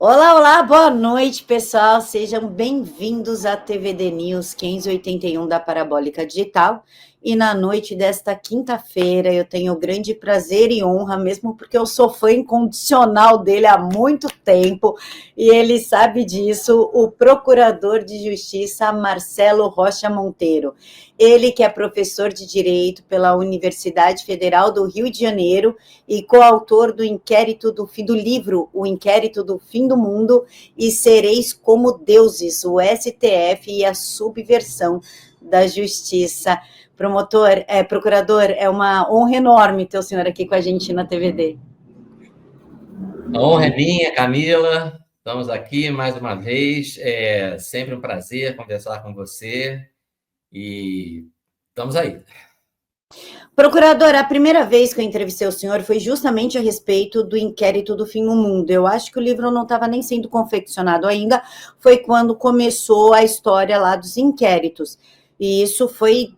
Olá, olá, boa noite, pessoal. Sejam bem-vindos à TVD News 581 da Parabólica Digital. E na noite desta quinta-feira eu tenho o grande prazer e honra, mesmo porque eu sou fã incondicional dele há muito tempo, e ele sabe disso, o Procurador de Justiça Marcelo Rocha Monteiro. Ele que é professor de Direito pela Universidade Federal do Rio de Janeiro e coautor do do livro O Inquérito do Fim do Mundo e Sereis como Deuses, o STF e a Subversão da Justiça. Procurador, é uma honra enorme ter o senhor aqui com a gente na TVD. A honra é minha, Camila. Estamos aqui mais uma vez. É sempre um prazer conversar com você e estamos aí. Procurador, a primeira vez que eu entrevistei o senhor foi justamente a respeito do Inquérito do Fim do Mundo. Eu acho que o livro não estava nem sendo confeccionado ainda, foi quando começou a história lá dos inquéritos. E isso foi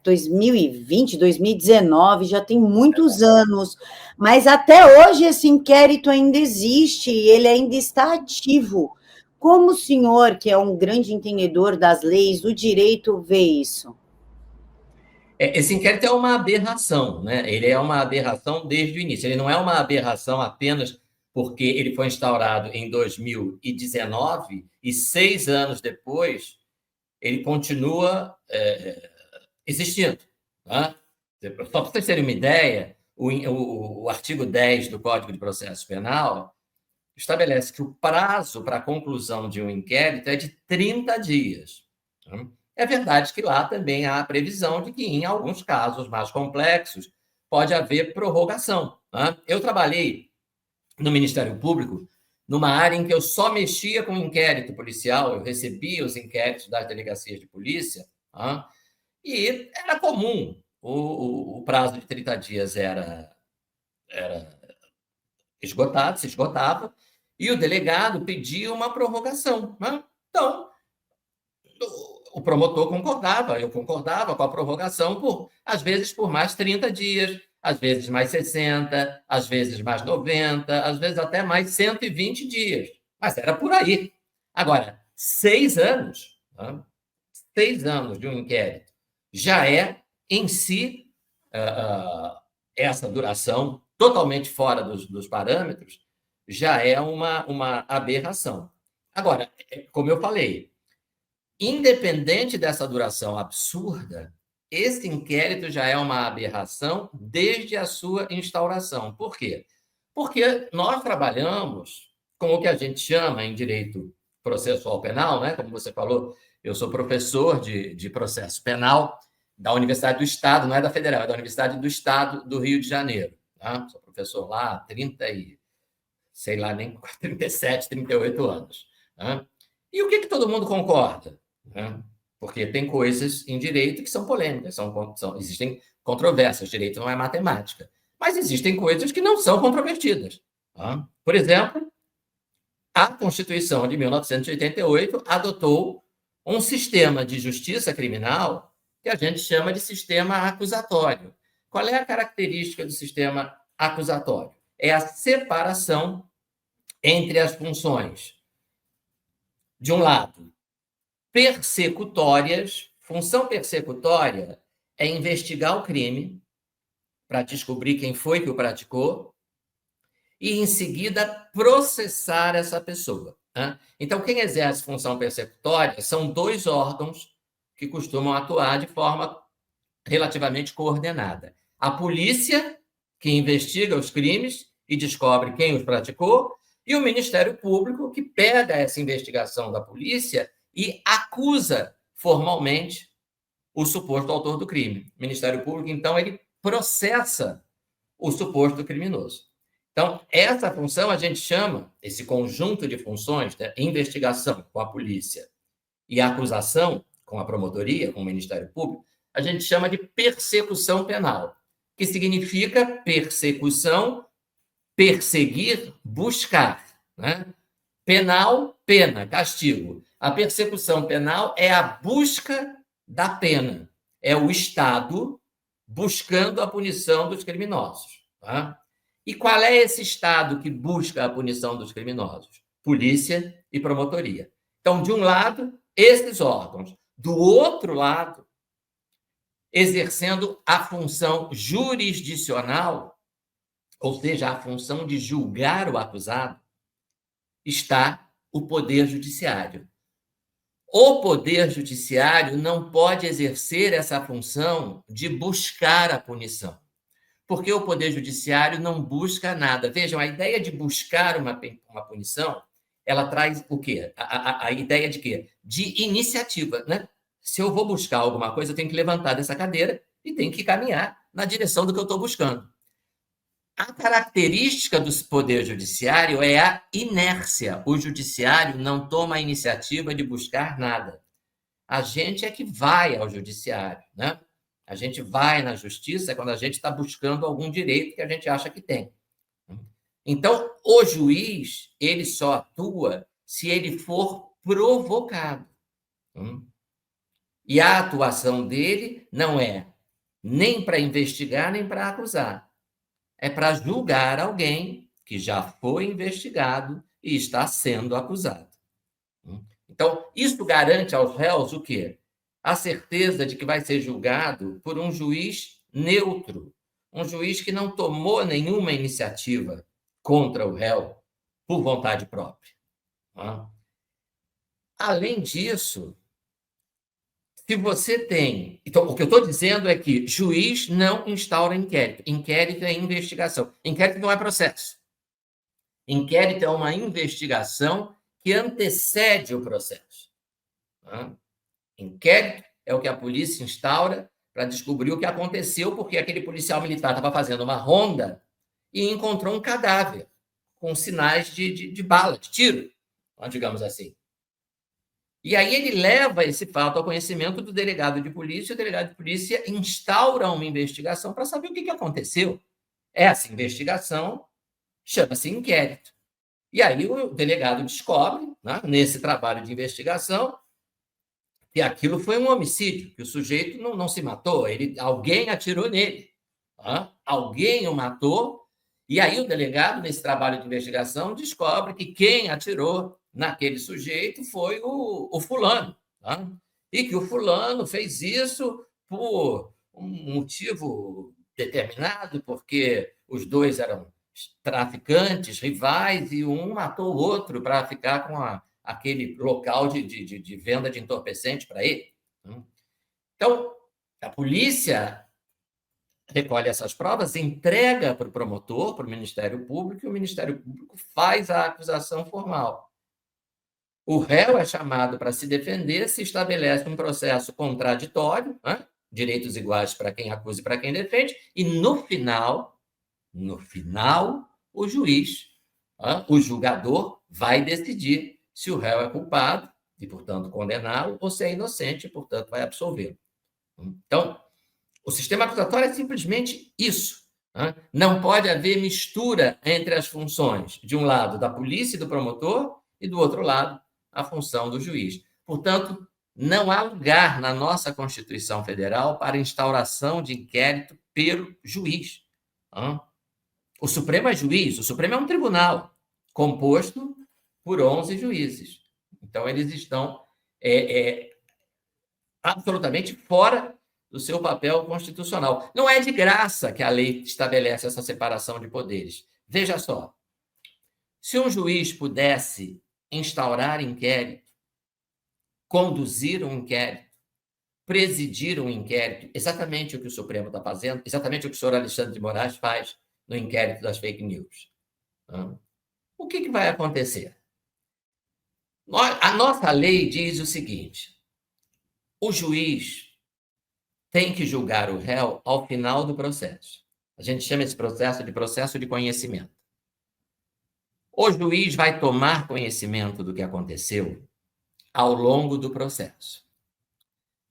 2020, 2019, já tem muitos anos, mas até hoje esse inquérito ainda existe e ele ainda está ativo. Como o senhor, que é um grande entendedor das leis, do direito, vê isso? Esse inquérito é uma aberração, né? Ele é uma aberração desde o início. Ele não é uma aberração apenas porque ele foi instaurado em 2019 e 6 anos depois ele continua existindo. Tá? Só para vocês terem uma ideia, o artigo 10 do Código de Processo Penal estabelece que o prazo para a conclusão de um inquérito é de 30 dias. É verdade que lá também há a previsão de que, em alguns casos mais complexos, pode haver prorrogação. Eu trabalhei no Ministério Público numa área em que eu só mexia com inquérito policial, eu recebia os inquéritos das delegacias de polícia, e era comum. O prazo de 30 dias era esgotado, se esgotava, e o delegado pedia uma prorrogação. Então, o promotor concordava, eu concordava com a prorrogação, às vezes por mais 30 dias, às vezes mais 60, às vezes mais 90, às vezes até mais 120 dias. Mas era por aí. Agora, 6 anos, 6 anos de um inquérito, já é, em si, essa duração, totalmente fora dos parâmetros, já é uma aberração. Agora, como eu falei, independente dessa duração absurda, esse inquérito já é uma aberração desde a sua instauração. Por quê? Porque nós trabalhamos com o que a gente chama em direito processual penal, né? Como você falou, eu sou professor de processo penal da Universidade do Estado, não é da Federal, é da Universidade do Estado do Rio de Janeiro. Tá? Sou professor lá há 30 e, sei lá, nem 37, 38 anos. Tá? E o que todo mundo concorda? Porque tem coisas em direito que são polêmicas, existem controvérsias. Direito não é matemática. Mas existem coisas que não são controvertidas. Por exemplo, a Constituição de 1988 adotou um sistema de justiça criminal que a gente chama de sistema acusatório. Qual é a característica do sistema acusatório? É a separação entre as funções, de um lado, persecutórias. Função persecutória é investigar o crime para descobrir quem foi que o praticou e, em seguida, processar essa pessoa. Então, quem exerce função persecutória são dois órgãos que costumam atuar de forma relativamente coordenada. A polícia, que investiga os crimes e descobre quem os praticou, e o Ministério Público, que pega essa investigação da polícia e acusa formalmente o suposto autor do crime. O Ministério Público, então, ele processa o suposto criminoso. Então, essa função a gente chama, esse conjunto de funções, né, investigação com a polícia e a acusação com a promotoria, com o Ministério Público, a gente chama de persecução penal, que significa persecução, perseguir, buscar. Né? Penal, pena, castigo. A persecução penal é a busca da pena. É o Estado buscando a punição dos criminosos. Tá? E qual é esse Estado que busca a punição dos criminosos? polícia e promotoria. Então, de um lado, esses órgãos. Do outro lado, exercendo a função jurisdicional, ou seja, a função de julgar o acusado, está o Poder Judiciário. O Poder Judiciário não pode exercer essa função de buscar a punição, porque o Poder Judiciário não busca nada. Vejam, a ideia de buscar uma punição, ela traz o quê? A ideia de quê? De iniciativa, né? Se eu vou buscar alguma coisa, eu tenho que levantar dessa cadeira e tenho que caminhar na direção do que eu estou buscando. A característica do Poder Judiciário é a inércia. O Judiciário não toma a iniciativa de buscar nada. A gente é que vai ao Judiciário, né? A gente vai na Justiça quando a gente está buscando algum direito que a gente acha que tem. Então, o juiz, ele só atua se ele for provocado. E a atuação dele não é nem para investigar, nem para acusar. É para julgar alguém que já foi investigado e está sendo acusado. Então, isso garante aos réus o quê? A certeza de que vai ser julgado por um juiz neutro, um juiz que não tomou nenhuma iniciativa contra o réu por vontade própria. Além disso, se você tem... Então, o que eu estou dizendo é que juiz não instaura inquérito. Inquérito é investigação. Inquérito não é processo. Inquérito é uma investigação que antecede o processo. Inquérito é o que a polícia instaura para descobrir o que aconteceu, porque aquele policial militar estava fazendo uma ronda e encontrou um cadáver com sinais de bala, de tiro, digamos assim. E aí ele leva esse fato ao conhecimento do delegado de polícia, e o delegado de polícia instaura uma investigação para saber o que aconteceu. Essa investigação chama-se inquérito. E aí o delegado descobre, né, nesse trabalho de investigação, que aquilo foi um homicídio, que o sujeito não se matou, alguém atirou nele. Alguém o matou, e aí o delegado, nesse trabalho de investigação, descobre que quem atirou naquele sujeito foi o fulano. E que o fulano fez isso por um motivo determinado, porque os dois eram traficantes, rivais, e um matou o outro para ficar com aquele local de venda de entorpecente para ele. Então, a polícia recolhe essas provas, entrega para o promotor, para o Ministério Público, e o Ministério Público faz a acusação formal. O réu é chamado para se defender, se estabelece um processo contraditório, direitos iguais para quem acusa e para quem defende, e no final, o juiz, o julgador, vai decidir se o réu é culpado e, portanto, condená-lo, ou se é inocente e, portanto, vai absolvê-lo. Então, o sistema acusatório é simplesmente isso. Não pode haver mistura entre as funções, de um lado, da polícia e do promotor, e do outro lado, a função do juiz. Portanto, não há lugar na nossa Constituição Federal para instauração de inquérito pelo juiz. O Supremo é juiz, o Supremo é um tribunal composto por 11 juízes. Então, eles estão absolutamente fora do seu papel constitucional. Não é de graça que a lei estabelece essa separação de poderes. Veja só, se um juiz pudesse instaurar inquérito, conduzir um inquérito, presidir um inquérito, exatamente o que o Supremo está fazendo, exatamente o que o senhor Alexandre de Moraes faz no inquérito das fake news. O que vai acontecer? A nossa lei diz o seguinte: o juiz tem que julgar o réu ao final do processo. A gente chama esse processo de conhecimento. O juiz vai tomar conhecimento do que aconteceu ao longo do processo.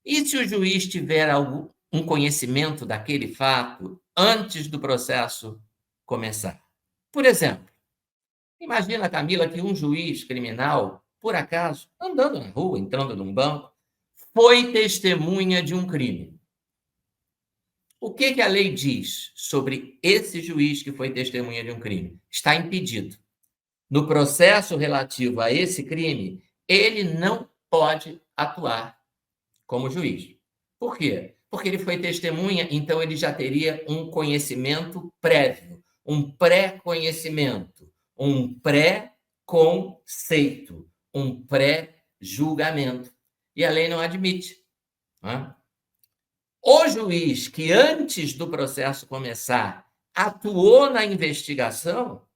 E se o juiz tiver um conhecimento daquele fato antes do processo começar? Por exemplo, imagina, Camila, que um juiz criminal, por acaso, andando na rua, entrando num banco, foi testemunha de um crime. O que a lei diz sobre esse juiz que foi testemunha de um crime? Está impedido. no processo relativo a esse crime, ele não pode atuar como juiz. Por quê? Porque ele foi testemunha, então ele já teria um conhecimento prévio, um pré-conhecimento, um pré-conceito, um pré-julgamento. E a lei não admite. Né? O juiz que, antes do processo começar, atuou na investigação,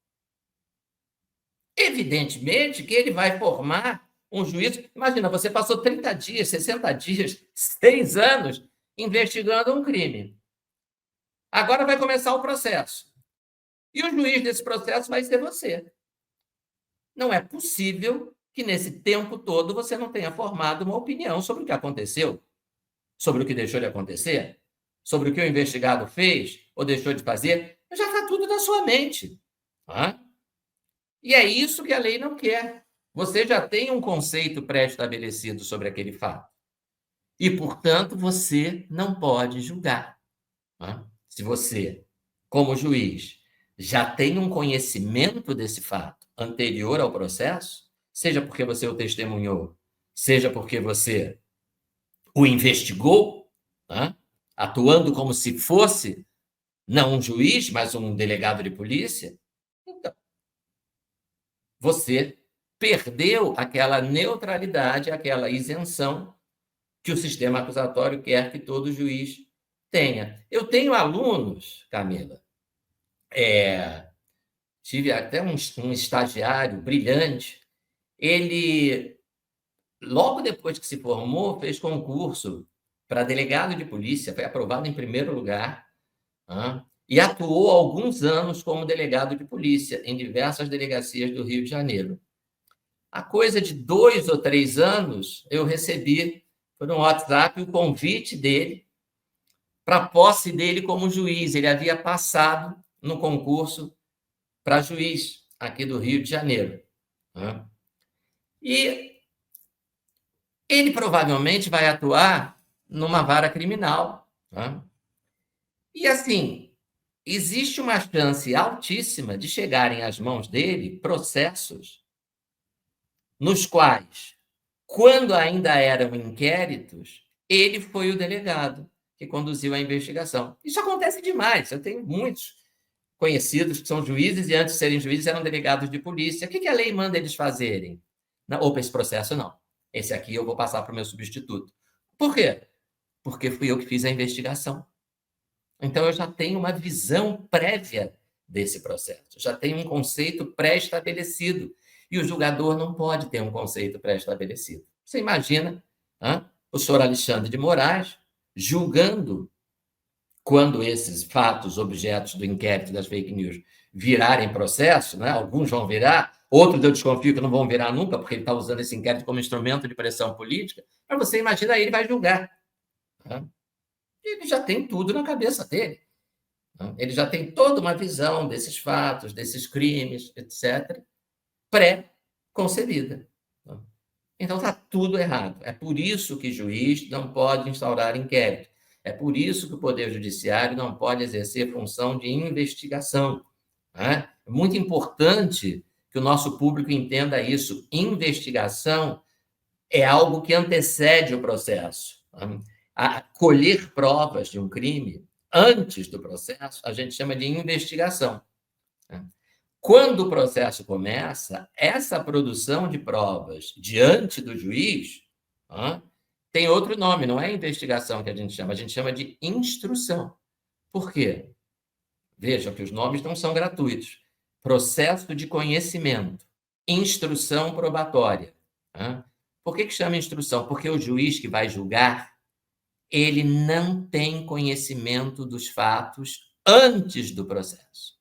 evidentemente que ele vai formar um juízo. Imagina, você passou 30 dias, 60 dias, 6 anos investigando um crime. Agora vai começar o processo. E o juiz desse processo vai ser você. Não é possível que, nesse tempo todo, você não tenha formado uma opinião sobre o que aconteceu, sobre o que deixou de acontecer, sobre o que o investigado fez ou deixou de fazer. Já está tudo na sua mente. Tá? E é isso que a lei não quer. Você já tem um conceito pré-estabelecido sobre aquele fato. E, portanto, você não pode julgar. Tá? Se você, como juiz, já tem um conhecimento desse fato anterior ao processo, seja porque você o testemunhou, seja porque você o investigou, tá? Atuando como se fosse não um juiz, mas um delegado de polícia, então, você perdeu aquela neutralidade, aquela isenção que o sistema acusatório quer que todo juiz tenha. Eu tenho alunos, Camila, tive até um estagiário brilhante, ele, logo depois que se formou, fez concurso para delegado de polícia, foi aprovado em primeiro lugar, e atuou alguns anos como delegado de polícia em diversas delegacias do Rio de Janeiro. Há coisa de 2 ou 3 anos, eu recebi por um WhatsApp o convite dele para a posse dele como juiz. Ele havia passado no concurso para juiz aqui do Rio de Janeiro. E ele provavelmente vai atuar numa vara criminal. E, assim, existe uma chance altíssima de chegarem às mãos dele processos nos quais, quando ainda eram inquéritos, ele foi o delegado que conduziu a investigação. Isso acontece demais. Eu tenho muitos conhecidos que são juízes e, antes de serem juízes, eram delegados de polícia. O que a lei manda eles fazerem? Não, opa, esse processo não. Esse aqui eu vou passar para o meu substituto. Por quê? Porque fui eu que fiz a investigação. Então, eu já tenho uma visão prévia desse processo, já tenho um conceito pré-estabelecido. E o julgador não pode ter um conceito pré-estabelecido. Você imagina o senhor Alexandre de Moraes julgando quando esses fatos, objetos do inquérito das fake news, virarem processo, né? Alguns vão virar, outros eu desconfio que não vão virar nunca, porque ele está usando esse inquérito como instrumento de pressão política. Mas você imagina, ele vai julgar. Ele já tem tudo na cabeça dele. Ele já tem toda uma visão desses fatos, desses crimes, etc., pré-concebida. Então, está tudo errado. É por isso que juiz não pode instaurar inquérito. É por isso que o Poder Judiciário não pode exercer função de investigação. É muito importante que o nosso público entenda isso. Investigação é algo que antecede o processo. A colher provas de um crime antes do processo, a gente chama de investigação. Quando o processo começa, essa produção de provas diante do juiz tem outro nome, não é investigação que a gente chama de instrução. Por quê? Veja que os nomes não são gratuitos. Processo de conhecimento, instrução probatória. Por que chama instrução? Porque o juiz que vai julgar, ele não tem conhecimento dos fatos antes do processo.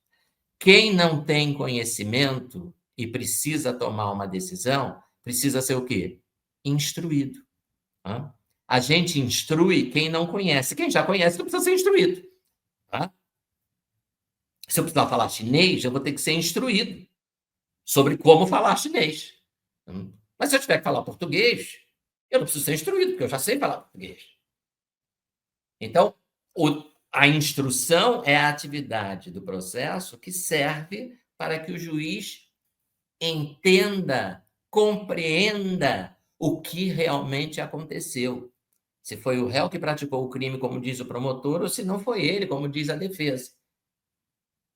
Quem não tem conhecimento e precisa tomar uma decisão, precisa ser o quê? Instruído. A gente instrui quem não conhece. Quem já conhece não precisa ser instruído. Se eu precisar falar chinês, eu vou ter que ser instruído sobre como falar chinês. Mas se eu tiver que falar português, eu não preciso ser instruído, porque eu já sei falar português. Então, a instrução é a atividade do processo que serve para que o juiz entenda, compreenda o que realmente aconteceu. Se foi o réu que praticou o crime, como diz o promotor, ou se não foi ele, como diz a defesa.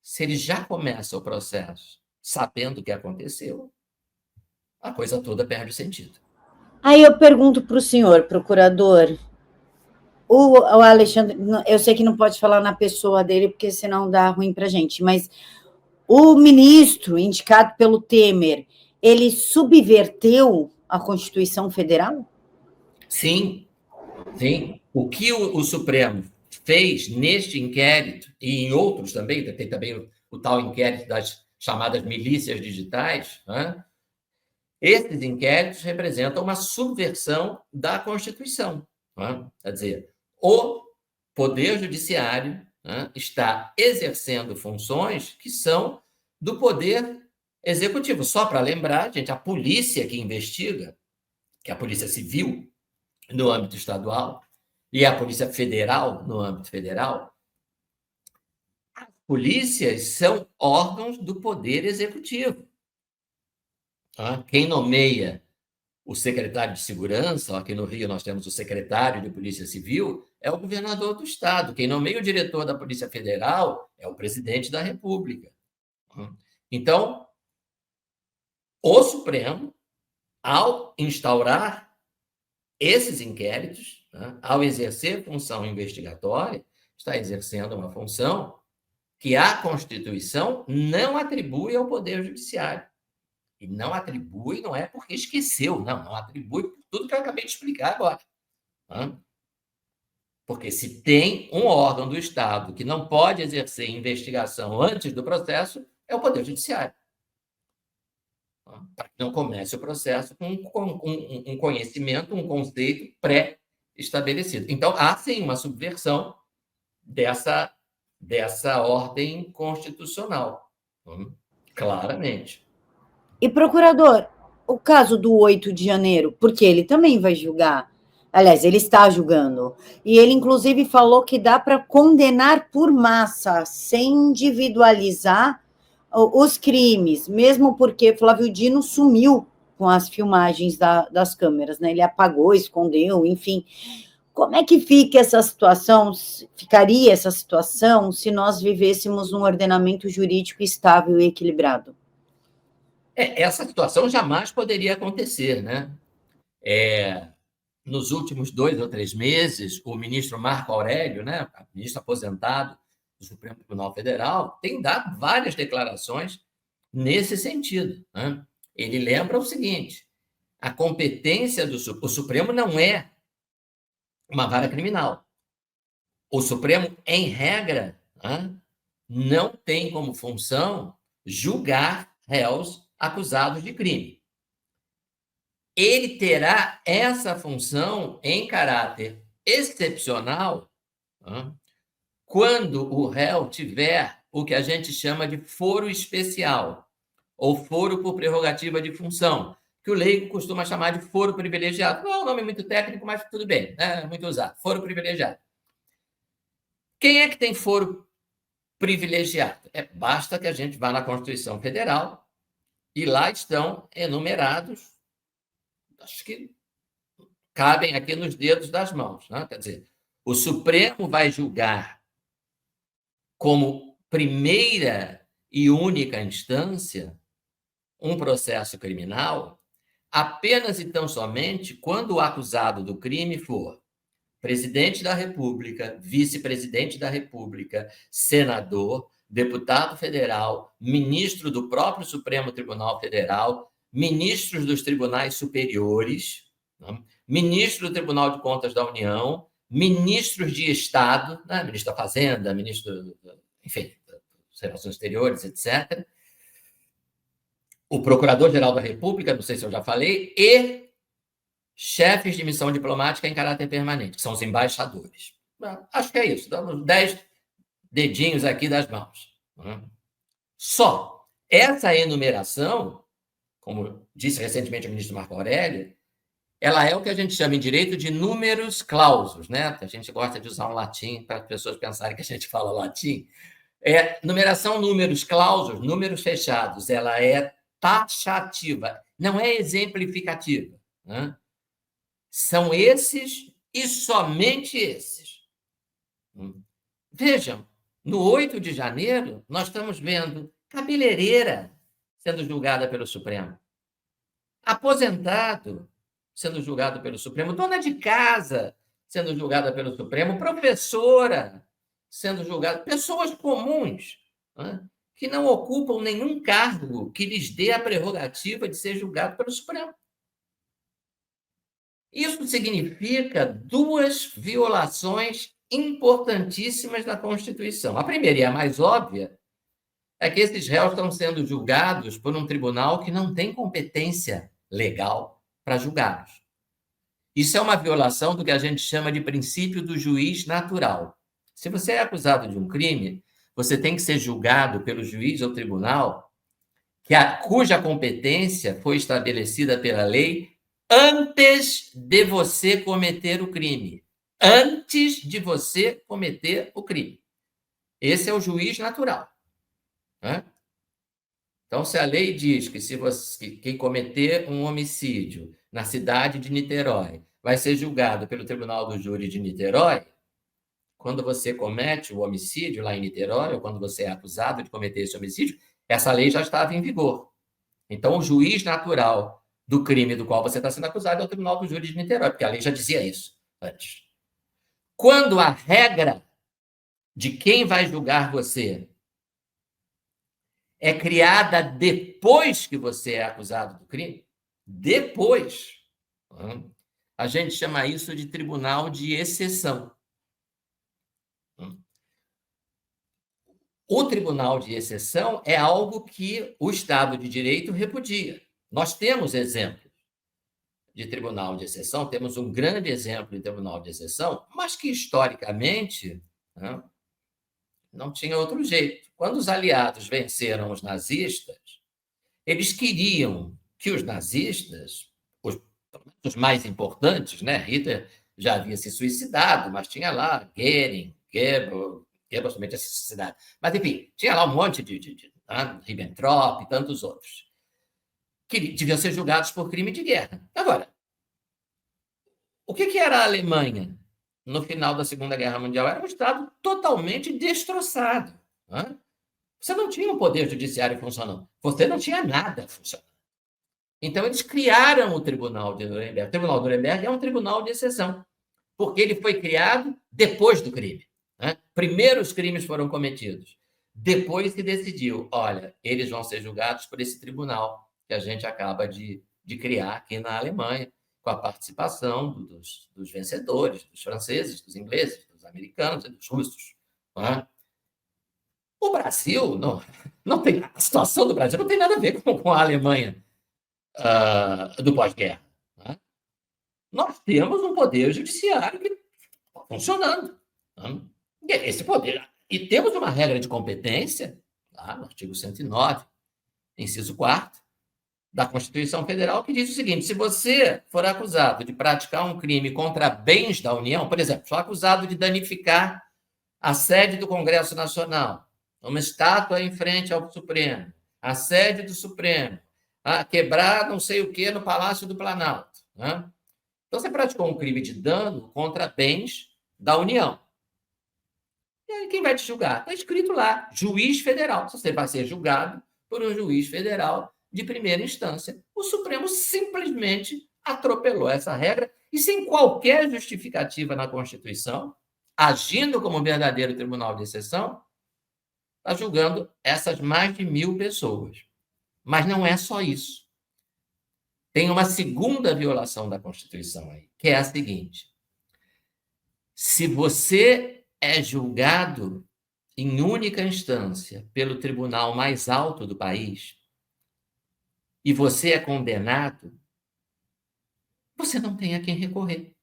Se ele já começa o processo sabendo o que aconteceu, a coisa toda perde sentido. Aí eu pergunto para o senhor, procurador, o Alexandre, eu sei que não pode falar na pessoa dele, porque senão dá ruim para a gente, mas o ministro indicado pelo Temer, ele subverteu a Constituição Federal? Sim, sim. O que o Supremo fez neste inquérito, e em outros também, tem também o tal inquérito das chamadas milícias digitais, né? Esses inquéritos representam uma subversão da Constituição. Né? Quer dizer, o Poder Judiciário, né, está exercendo funções que são do Poder Executivo. Só para lembrar, gente, a polícia que investiga, que é a Polícia Civil no âmbito estadual e a Polícia Federal no âmbito federal, as polícias são órgãos do Poder Executivo. Tá? Quem nomeia o secretário de Segurança, aqui no Rio nós temos o secretário de Polícia Civil, é o governador do estado. Quem nomeia o diretor da Polícia Federal é o presidente da República. Então, o Supremo, ao instaurar esses inquéritos, né, ao exercer função investigatória, está exercendo uma função que a Constituição não atribui ao Poder Judiciário. E não atribui, não é porque esqueceu, não atribui por tudo que eu acabei de explicar agora. Porque se tem um órgão do Estado que não pode exercer investigação antes do processo, é o Poder Judiciário. Para que não comece o processo com um conhecimento, um conceito pré-estabelecido. Então, há sim uma subversão dessa ordem constitucional, claramente. E, procurador, o caso do 8 de janeiro, porque ele também vai julgar, aliás, ele está julgando, e ele, inclusive, falou que dá para condenar por massa, sem individualizar os crimes, mesmo porque Flávio Dino sumiu com as filmagens das câmeras, né? Ele apagou, escondeu, enfim. Como é que ficaria essa situação se nós vivêssemos num ordenamento jurídico estável e equilibrado? Essa situação jamais poderia acontecer, né? Nos últimos 2 ou 3 meses, o ministro Marco Aurélio, né, ministro aposentado do Supremo Tribunal Federal, tem dado várias declarações nesse sentido. Né? Ele lembra o seguinte: a competência do Supremo não é uma vara criminal. O Supremo, em regra, né, não tem como função julgar réus acusados de crime. Ele terá essa função em caráter excepcional, né, quando o réu tiver o que a gente chama de foro especial, ou foro por prerrogativa de função, que o leigo costuma chamar de foro privilegiado. Não é um nome muito técnico, mas tudo bem, é muito usado. Foro privilegiado. Quem é que tem foro privilegiado? Basta que a gente vá na Constituição Federal e lá estão enumerados, acho que cabem aqui nos dedos das mãos. Né? Quer dizer, o Supremo vai julgar como primeira e única instância um processo criminal apenas e tão somente quando o acusado do crime for presidente da República, vice-presidente da República, senador, deputado federal, ministro do próprio Supremo Tribunal Federal, ministros dos tribunais superiores, né? Ministro do Tribunal de Contas da União, ministros de Estado, né? Ministro da Fazenda, ministro, enfim, das Relações Exteriores, etc., o Procurador-Geral da República, não sei se eu já falei, e chefes de missão diplomática em caráter permanente, que são os embaixadores. Acho que é isso, damos 10 dedinhos aqui das mãos. Só essa enumeração, como disse recentemente o ministro Marco Aurélio, ela é o que a gente chama em direito de numerus clausus, né? A gente gosta de usar um latim para as pessoas pensarem que a gente fala latim. Numeração numerus clausus, números fechados, ela é taxativa, não é exemplificativa, né? São esses e somente esses. Vejam, no 8 de janeiro, nós estamos vendo cabeleireira sendo julgada pelo Supremo, aposentado sendo julgado pelo Supremo, dona de casa sendo julgada pelo Supremo, professora sendo julgada, pessoas comuns, né, que não ocupam nenhum cargo que lhes dê a prerrogativa de ser julgado pelo Supremo. Isso significa duas violações importantíssimas da Constituição. A primeira e a mais óbvia é que esses réus estão sendo julgados por um tribunal que não tem competência legal para julgá-los. Isso é uma violação do que a gente chama de princípio do juiz natural. Se você é acusado de um crime, você tem que ser julgado pelo juiz ou tribunal cuja competência foi estabelecida pela lei antes de você cometer o crime. Antes de você cometer o crime. Esse é o juiz natural. Né? Então, se a lei diz que quem cometer um homicídio na cidade de Niterói vai ser julgado pelo Tribunal do Júri de Niterói, quando você comete o homicídio lá em Niterói, ou quando você é acusado de cometer esse homicídio, essa lei já estava em vigor. Então, o juiz natural do crime do qual você está sendo acusado é o Tribunal do Júri de Niterói, porque a lei já dizia isso antes. Quando a regra de quem vai julgar você é criada depois que você é acusado do crime, depois, a gente chama isso de tribunal de exceção. O tribunal de exceção é algo que o Estado de Direito repudia. Nós temos exemplos de tribunal de exceção, temos um grande exemplo de tribunal de exceção, mas que, historicamente, não tinha outro jeito. Quando os aliados venceram os nazistas, eles queriam que os nazistas, os mais importantes, né? Hitler já havia se suicidado, mas tinha lá Goering, Goebbels também tinha se suicidado. Mas, enfim, tinha lá um monte de Ribbentrop e tantos outros, que deviam ser julgados por crime de guerra. Agora, o que era a Alemanha no final da Segunda Guerra Mundial? Era um Estado totalmente destroçado. Você não tinha um poder judiciário funcionando. Você não tinha nada funcionando. Então, eles criaram o Tribunal de Nuremberg. O Tribunal de Nuremberg é um tribunal de exceção, porque ele foi criado depois do crime. Primeiro os crimes foram cometidos. Depois se decidiu, olha, eles vão ser julgados por esse tribunal que a gente acaba de criar aqui na Alemanha, com a participação dos vencedores, dos franceses, dos ingleses, dos americanos e dos russos. O Brasil, não tem, a situação do Brasil não tem nada a ver com a Alemanha do pós-guerra. Nós temos um poder judiciário que está funcionando. Esse poder. E temos uma regra de competência, lá no artigo 109, inciso 4º, da Constituição Federal, que diz o seguinte: se você for acusado de praticar um crime contra bens da União, por exemplo, for acusado de danificar a sede do Congresso Nacional, uma estátua em frente ao Supremo, a sede do Supremo, quebrar não sei o que no Palácio do Planalto. Então, você praticou um crime de dano contra bens da União. E aí, quem vai te julgar? Está escrito lá, juiz federal. Você vai ser julgado por um juiz federal de primeira instância. O Supremo simplesmente atropelou essa regra e, sem qualquer justificativa na Constituição, agindo como um verdadeiro tribunal de exceção, está julgando essas mais de 1.000 pessoas. Mas não é só isso. Tem uma segunda violação da Constituição aí, que é a seguinte: se você é julgado em única instância pelo tribunal mais alto do país e você é condenado, você não tem a quem recorrer.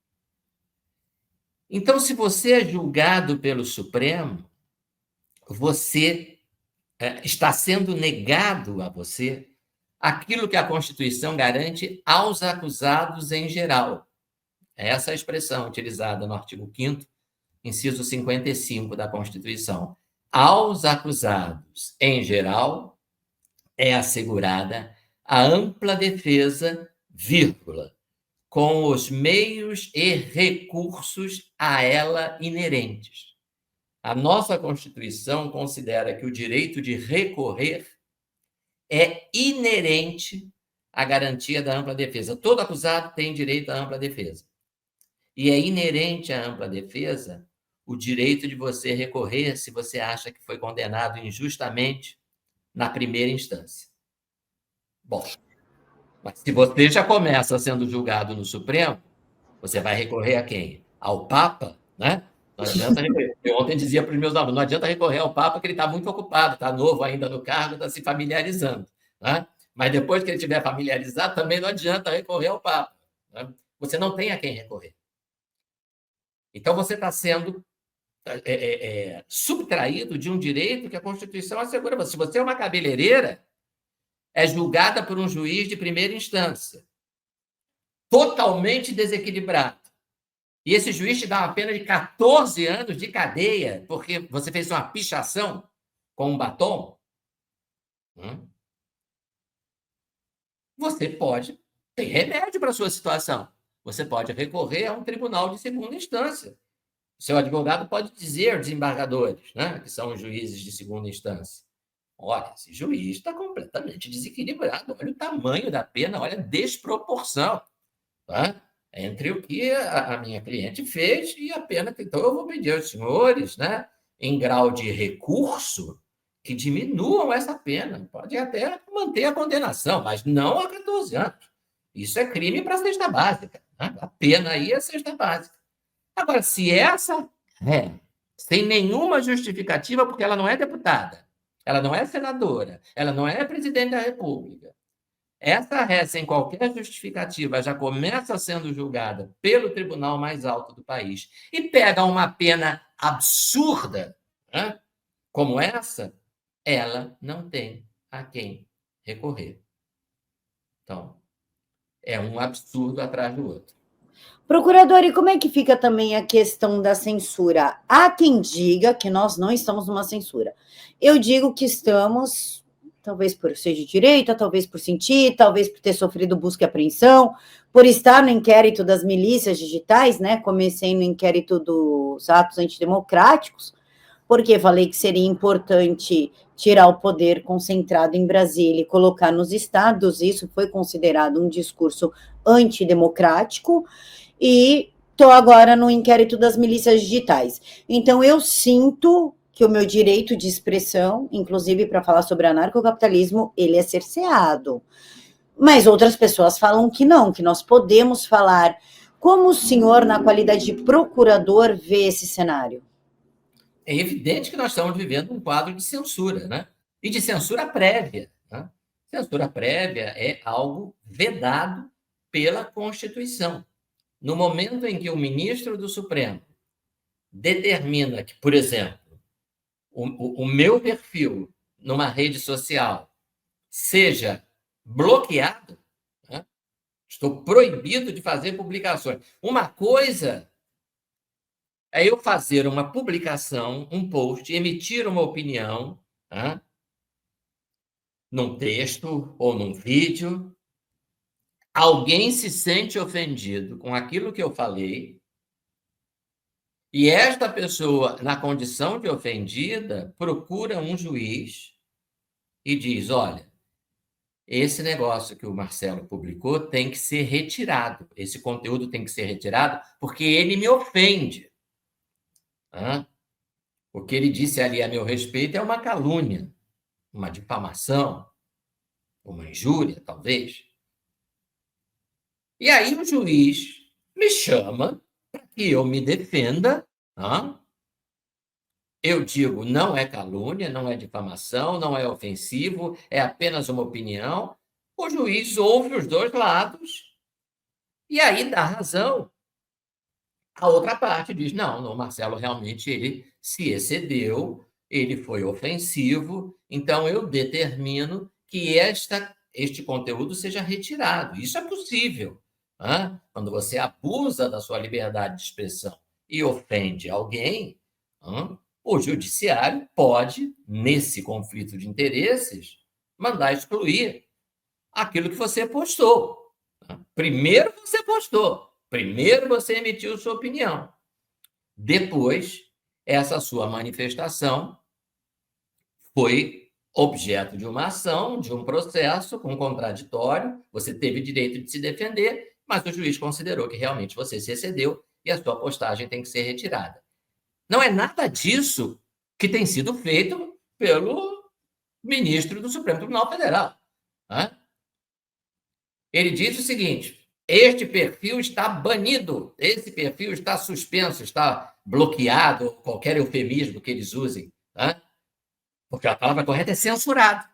Então, se você é julgado pelo Supremo, você está sendo negado a você aquilo que a Constituição garante aos acusados em geral. Essa é a expressão utilizada no artigo 5º, inciso 55 da Constituição. Aos acusados em geral é assegurada a ampla defesa, vírgula, com os meios e recursos a ela inerentes. A nossa Constituição considera que o direito de recorrer é inerente à garantia da ampla defesa. Todo acusado tem direito à ampla defesa. E é inerente à ampla defesa o direito de você recorrer se você acha que foi condenado injustamente na primeira instância. Bom, mas se você já começa sendo julgado no Supremo, você vai recorrer a quem? Ao Papa, né? Não adianta recorrer. Eu ontem dizia para os meus alunos, não adianta recorrer ao Papa, que ele está muito ocupado, está novo ainda no cargo, está se familiarizando. Né? Mas depois que ele estiver familiarizado, também não adianta recorrer ao Papa. Né? Você não tem a quem recorrer. Então, você está sendo subtraído de um direito que a Constituição assegura. Se você é uma cabeleireira, é julgada por um juiz de primeira instância, totalmente desequilibrado. E esse juiz te dá uma pena de 14 anos de cadeia porque você fez uma pichação com um batom. Você pode ter remédio para a sua situação. Você pode recorrer a um tribunal de segunda instância. O seu advogado pode dizer, desembargadores, né, que são os juízes de segunda instância, olha, esse juiz está completamente desequilibrado, olha o tamanho da pena, olha a desproporção, tá? Entre o que a minha cliente fez e a pena que... Então, eu vou pedir aos senhores, né, em grau de recurso, que diminuam essa pena. Pode até manter a condenação, mas não a 14 anos. Isso é crime para a cesta básica. Né? A pena aí é a cesta básica. Agora, se essa sem nenhuma justificativa, porque ela não é deputada, ela não é senadora, ela não é presidente da República, essa ré, sem qualquer justificativa, já começa sendo julgada pelo tribunal mais alto do país e pega uma pena absurda, né, como essa, ela não tem a quem recorrer. Então, é um absurdo atrás do outro. Procurador, e como é que fica também a questão da censura? Há quem diga que nós não estamos numa censura. Eu digo que estamos, talvez por ser de direita, talvez por sentir, talvez por ter sofrido busca e apreensão, por estar no inquérito das milícias digitais, né? Comecei no inquérito dos atos antidemocráticos, porque falei que seria importante tirar o poder concentrado em Brasília e colocar nos estados. Isso foi considerado um discurso antidemocrático. E estou agora no inquérito das milícias digitais. Então, eu sinto que o meu direito de expressão, inclusive para falar sobre anarcocapitalismo, ele é cerceado. Mas outras pessoas falam que não, que nós podemos falar. Como o senhor, na qualidade de procurador, vê esse cenário? É evidente que nós estamos vivendo um quadro de censura, né? E de censura prévia. Né? Censura prévia é algo vedado pela Constituição. No momento em que o ministro do Supremo determina que, por exemplo, o meu perfil numa rede social seja bloqueado, né? Estou proibido de fazer publicações. Uma coisa é eu fazer uma publicação, um post, emitir uma opinião, né? Num texto ou num vídeo. Alguém se sente ofendido com aquilo que eu falei, e esta pessoa, na condição de ofendida, procura um juiz e diz, olha, esse negócio que o Marcelo publicou tem que ser retirado, esse conteúdo tem que ser retirado porque ele me ofende. O que ele disse ali a meu respeito é uma calúnia, uma difamação, uma injúria, talvez. E aí o juiz me chama para que eu me defenda. Eu digo, não é calúnia, não é difamação, não é ofensivo, é apenas uma opinião. O juiz ouve os dois lados e aí dá razão. A outra parte diz, não, o Marcelo realmente ele se excedeu, ele foi ofensivo, então eu determino que este conteúdo seja retirado. Isso é possível. Quando você abusa da sua liberdade de expressão e ofende alguém, o judiciário pode, nesse conflito de interesses, mandar excluir aquilo que você postou. Primeiro você postou, primeiro você emitiu sua opinião. Depois, essa sua manifestação foi objeto de uma ação, de um processo com contraditório, você teve direito de se defender, mas o juiz considerou que realmente você se excedeu e a sua postagem tem que ser retirada. Não é nada disso que tem sido feito pelo ministro do Supremo Tribunal Federal. Ele diz o seguinte: este perfil está banido, esse perfil está suspenso, está bloqueado, qualquer eufemismo que eles usem, porque a palavra correta é censurado.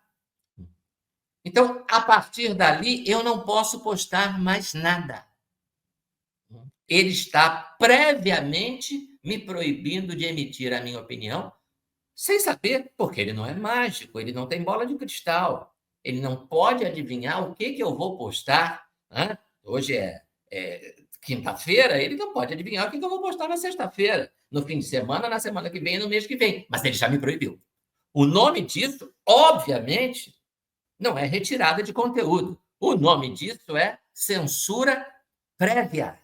Então, a partir dali, eu não posso postar mais nada. Ele está previamente me proibindo de emitir a minha opinião, sem saber, porque ele não é mágico, ele não tem bola de cristal, ele não pode adivinhar o que eu vou postar. Hoje é quinta-feira, ele não pode adivinhar o que eu vou postar na sexta-feira, no fim de semana, na semana que vem e no mês que vem, mas ele já me proibiu. O nome disso, obviamente, não é retirada de conteúdo. O nome disso é censura prévia.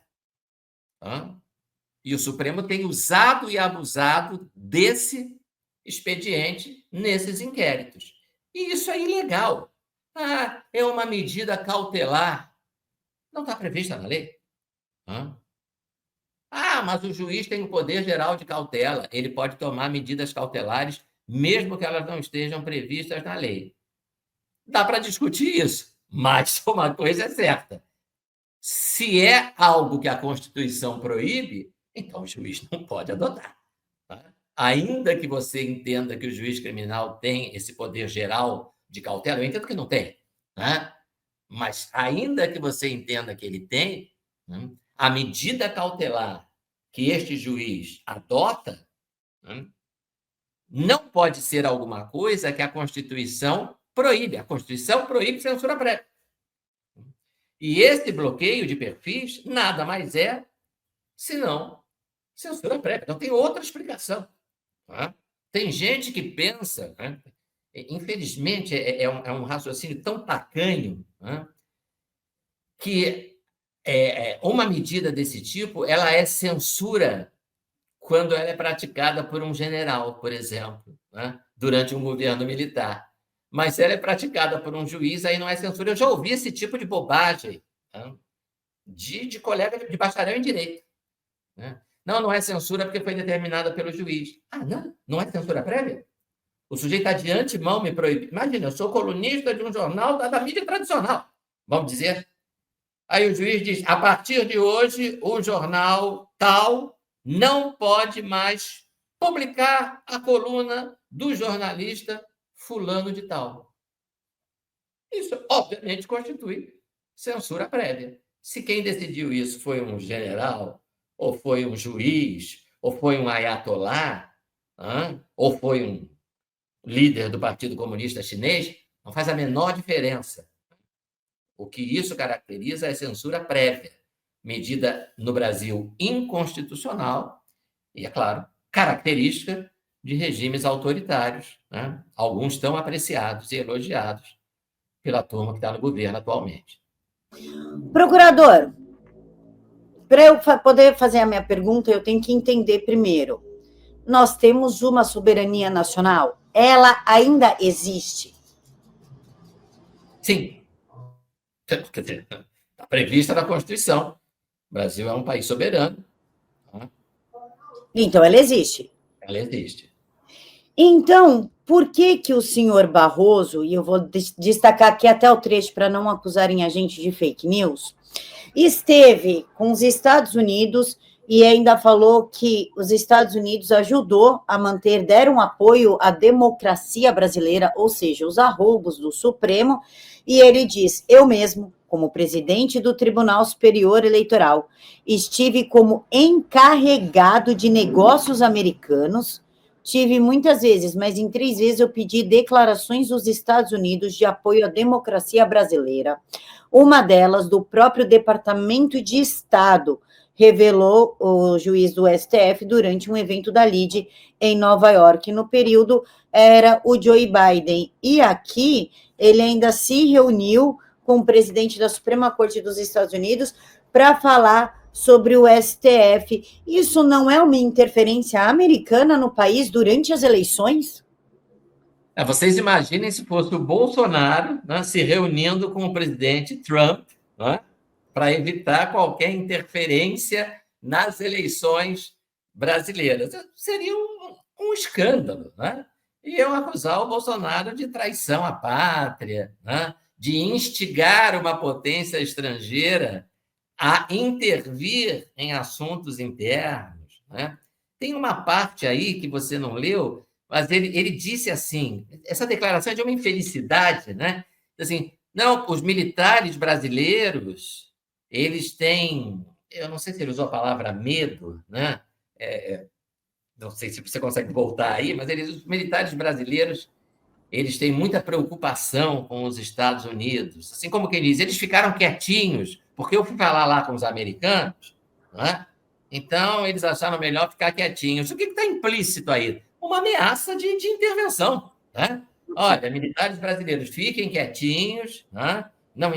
E o Supremo tem usado e abusado desse expediente nesses inquéritos. E isso é ilegal. É uma medida cautelar. Não está prevista na lei. Mas o juiz tem o poder geral de cautela. Ele pode tomar medidas cautelares, mesmo que elas não estejam previstas na lei. Dá para discutir isso, mas uma coisa é certa. Se é algo que a Constituição proíbe, então o juiz não pode adotar. Ainda que você entenda que o juiz criminal tem esse poder geral de cautela, eu entendo que não tem, mas ainda que você entenda que ele tem, a medida cautelar que este juiz adota não pode ser alguma coisa que a Constituição proíbe. A Constituição proíbe censura prévia. E esse bloqueio de perfis nada mais é senão censura prévia. Não tem outra explicação. Tem gente que pensa, infelizmente, é um raciocínio tão tacanho, que uma medida desse tipo ela é censura quando ela é praticada por um general, por exemplo, durante um governo militar. Mas ela é praticada por um juiz, aí não é censura. Eu já ouvi esse tipo de bobagem de colega de bacharel em direito. Não é censura porque foi determinada pelo juiz. Não é censura prévia? O sujeito está de antemão me proibindo. Imagina, eu sou colunista de um jornal da mídia tradicional, vamos dizer. Aí o juiz diz, a partir de hoje, o jornal tal não pode mais publicar a coluna do jornalista fulano de tal. Isso, obviamente, constitui censura prévia. Se quem decidiu isso foi um general, ou foi um juiz, ou foi um ayatolá, ou foi um líder do Partido Comunista Chinês, não faz a menor diferença. O que isso caracteriza é censura prévia, medida no Brasil inconstitucional e, é claro, característica de regimes autoritários, alguns tão apreciados e elogiados pela turma que está no governo atualmente. Procurador, para eu poder fazer a minha pergunta, eu tenho que entender primeiro. Nós temos uma soberania nacional? Ela ainda existe? Sim. Quer dizer, está prevista na Constituição. O Brasil é um país soberano. Então, ela existe? Ela existe. Então, por que o senhor Barroso, e eu vou destacar aqui até o trecho para não acusarem a gente de fake news, esteve com os Estados Unidos e ainda falou que os Estados Unidos ajudou a manter, deram apoio à democracia brasileira, ou seja, os arroubos do Supremo, e ele diz, eu mesmo, como presidente do Tribunal Superior Eleitoral, estive como encarregado de negócios americanos, tive muitas vezes, mas em 3 vezes eu pedi declarações dos Estados Unidos de apoio à democracia brasileira. Uma delas, do próprio Departamento de Estado, revelou o juiz do STF durante um evento da LIDE em Nova York. No período, era o Joe Biden. E aqui, ele ainda se reuniu com o presidente da Suprema Corte dos Estados Unidos para falar sobre o STF. Isso não é uma interferência americana no país durante as eleições? Vocês imaginem se fosse o Bolsonaro, né, se reunindo com o presidente Trump, né, para evitar qualquer interferência nas eleições brasileiras. Seria um escândalo, né? E eu acusar o Bolsonaro de traição à pátria, né, de instigar uma potência estrangeira a intervir em assuntos internos, né? Tem uma parte aí que você não leu, mas ele disse assim, essa declaração é de uma infelicidade, né? Assim, não, os militares brasileiros, eles têm, eu não sei se ele usou a palavra medo, né? Não sei se você consegue voltar aí, mas os militares brasileiros, eles têm muita preocupação com os Estados Unidos. Assim como quem diz, eles ficaram quietinhos, porque eu fui falar lá com os americanos, né? Então eles acharam melhor ficar quietinhos. O que está implícito aí? Uma ameaça de intervenção, né? Olha, militares brasileiros, fiquem quietinhos, né? Não,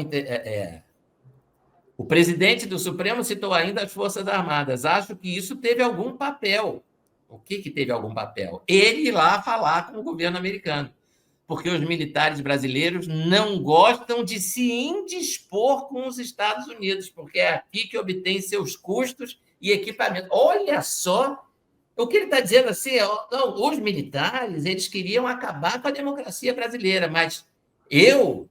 O presidente do Supremo citou ainda as Forças Armadas. Acho que isso teve algum papel. O que teve algum papel? Ele ir lá falar com o governo americano, porque os militares brasileiros não gostam de se indispor com os Estados Unidos, porque é aqui que obtém seus custos e equipamento. Olha só o que ele está dizendo assim, não, os militares, eles queriam acabar com a democracia brasileira, mas eu,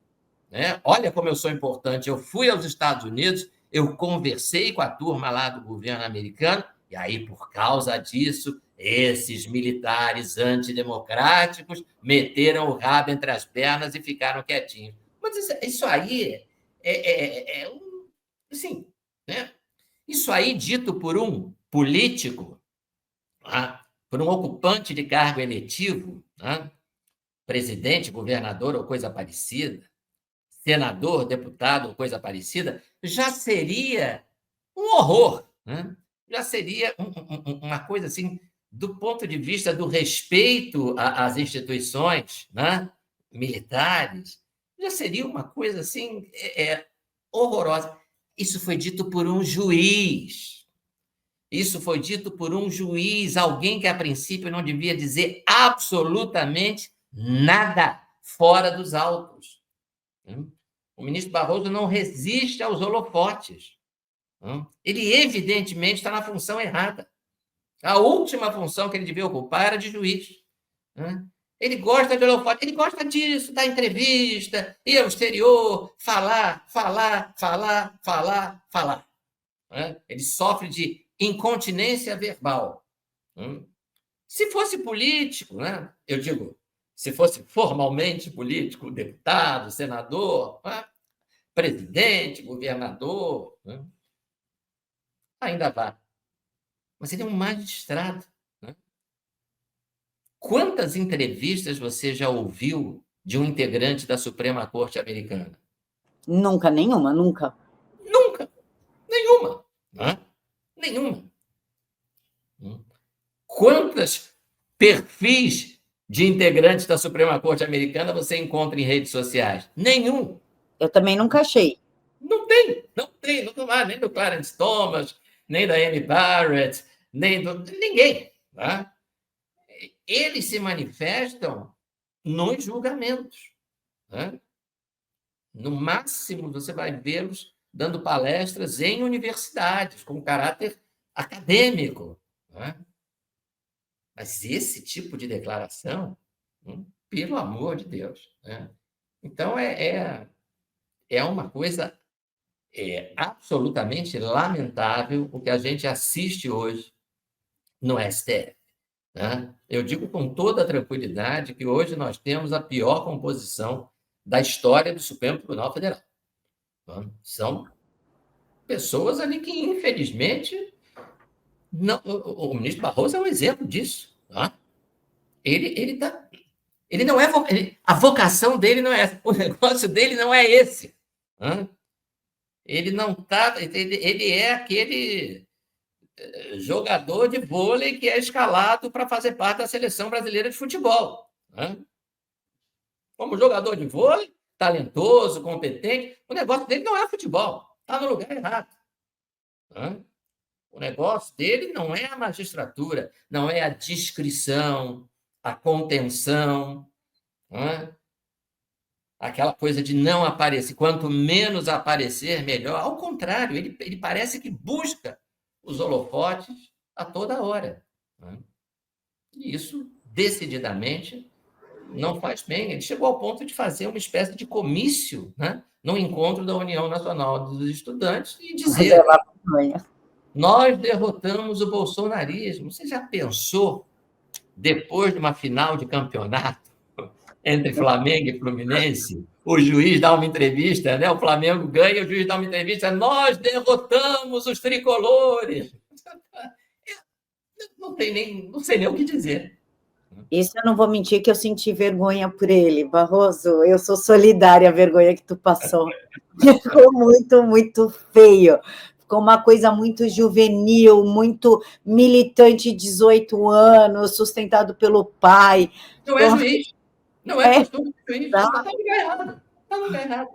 né, olha como eu sou importante, eu fui aos Estados Unidos, eu conversei com a turma lá do governo americano, e aí, por causa disso, esses militares antidemocráticos meteram o rabo entre as pernas e ficaram quietinhos. Mas isso aí assim, né? Isso aí dito por um político, tá? Por um ocupante de cargo eletivo, tá? Presidente, governador ou coisa parecida, senador, deputado ou coisa parecida, já seria um horror, né? Já seria uma coisa assim, do ponto de vista do respeito às instituições, né, militares, já seria uma coisa assim horrorosa. Isso foi dito por um juiz. Isso foi dito por um juiz, alguém que a princípio não devia dizer absolutamente nada fora dos autos. O ministro Barroso não resiste aos holofotes. Ele, evidentemente, está na função errada. A última função que ele devia ocupar era de juiz. Ele gosta de holofote, ele gosta disso, dar entrevista, ir ao exterior, falar. Ele sofre de incontinência verbal. Se fosse político, né? Eu digo, se fosse formalmente político, deputado, senador, presidente, governador, né? Ainda vá. Mas ele é um magistrado. Né? Quantas entrevistas você já ouviu de um integrante da Suprema Corte americana? Nunca, nenhuma, nunca. Nunca. Nenhuma. Né? Nenhuma. Quantos perfis de integrantes da Suprema Corte americana você encontra em redes sociais? Nenhum. Eu também nunca achei. Não tem, nem do Clarence Thomas, nem da Amy Barrett, nem do ninguém. Tá? Eles se manifestam nos julgamentos. Né? No máximo, você vai vê-los dando palestras em universidades, com caráter acadêmico. Né? Mas esse tipo de declaração, pelo amor de Deus. Né? Então, é uma coisa absolutamente lamentável o que a gente assiste hoje no STF. Né? Eu digo com toda a tranquilidade que hoje nós temos a pior composição da história do Supremo Tribunal Federal. São pessoas ali que, infelizmente, não, o ministro Barroso é um exemplo disso. Tá? Ele não é a vocação dele não é essa, o negócio dele não é esse. Tá? Ele não tá, ele é aquele jogador de vôlei que é escalado para fazer parte da seleção brasileira de futebol. Né? Como jogador de vôlei, talentoso, competente. O negócio dele não é futebol, está no lugar errado. O negócio dele não é a magistratura, não é a discrição, a contenção, aquela coisa de não aparecer. Quanto menos aparecer, melhor. Ao contrário, ele parece que busca os holofotes a toda hora. E isso, decididamente, não faz bem. Ele chegou ao ponto de fazer uma espécie de comício, no encontro da União Nacional dos Estudantes e dizer: nós derrotamos o bolsonarismo. Você já pensou, depois de uma final de campeonato entre Flamengo e Fluminense, o juiz dá uma entrevista, o Flamengo ganha, o juiz dá uma entrevista: nós derrotamos os tricolores. Não sei nem o que dizer. Isso eu não vou mentir que eu senti vergonha por ele, Barroso. Eu sou solidária à vergonha que tu passou. Ficou muito, muito feio. Ficou uma coisa muito juvenil, muito militante, 18 anos, sustentado pelo pai. Não é juiz. Não é postura de juiz. Está no lugar errado. Está no lugar errado.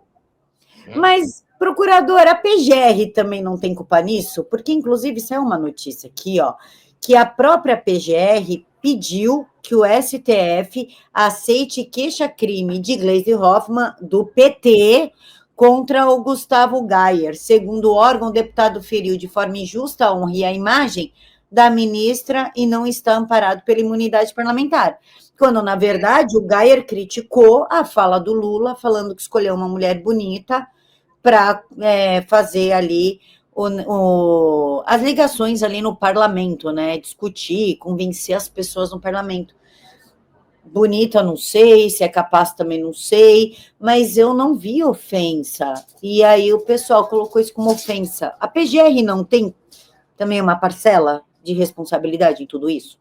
Mas, procurador, a PGR também não tem culpa nisso? Porque, inclusive, isso é uma notícia aqui, que a própria PGR pediu que o STF aceite queixa-crime de Gleisi Hoffmann, do PT, contra o Gustavo Gayer. Segundo o órgão, o deputado feriu de forma injusta a honra e a imagem da ministra e não está amparado pela imunidade parlamentar. Quando, na verdade, o Gayer criticou a fala do Lula, falando que escolheu uma mulher bonita para fazer ali as ligações ali no parlamento, discutir, convencer as pessoas no parlamento. Bonita, não sei, se é capaz também não sei, mas eu não vi ofensa. E aí o pessoal colocou isso como ofensa. A PGR não tem também uma parcela de responsabilidade em tudo isso?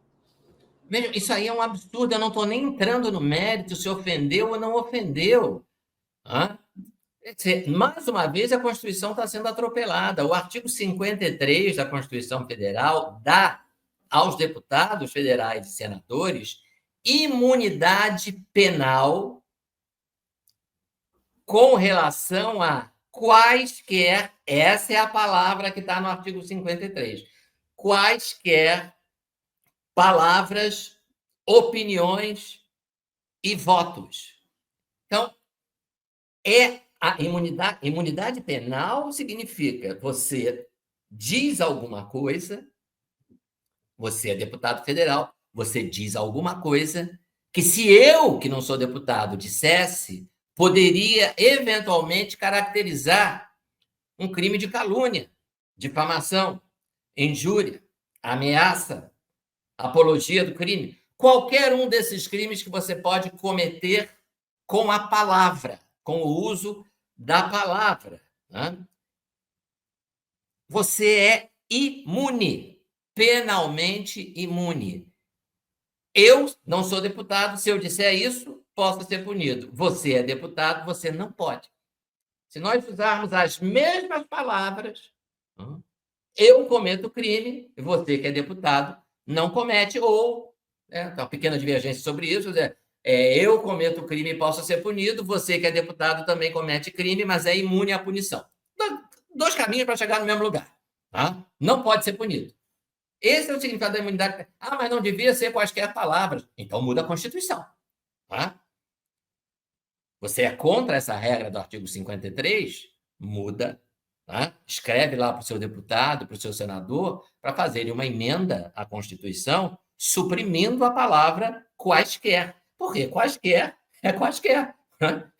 Veja, isso aí é um absurdo, eu não estou nem entrando no mérito se ofendeu ou não ofendeu. Mais uma vez, a Constituição está sendo atropelada. O artigo 53 da Constituição Federal dá aos deputados federais e senadores imunidade penal com relação a quaisquer, essa é a palavra que está no artigo 53, quaisquer palavras, opiniões e votos. Então, a imunidade penal significa você diz alguma coisa, você é deputado federal, você diz alguma coisa que, se eu, que não sou deputado, dissesse, poderia eventualmente caracterizar um crime de calúnia, difamação, injúria, ameaça, apologia do crime. Qualquer um desses crimes que você pode cometer com a palavra, com o uso da palavra. Você é imune, penalmente imune. Eu não sou deputado, se eu disser isso, posso ser punido. Você é deputado, você não pode. Se nós usarmos as mesmas palavras, eu cometo crime, e você, que é deputado, não comete, ou uma pequena divergência sobre isso, eu cometo crime e posso ser punido, você, que é deputado, também comete crime, mas é imune à punição. 2 caminhos para chegar no mesmo lugar. Não pode ser punido. Esse é o significado da imunidade. Mas não devia ser quaisquer palavras. Então muda a Constituição. Você é contra essa regra do artigo 53? Muda. Escreve lá para o seu deputado, para o seu senador, para fazerem uma emenda à Constituição, suprimindo a palavra quaisquer. Por quê? Quaisquer é quaisquer.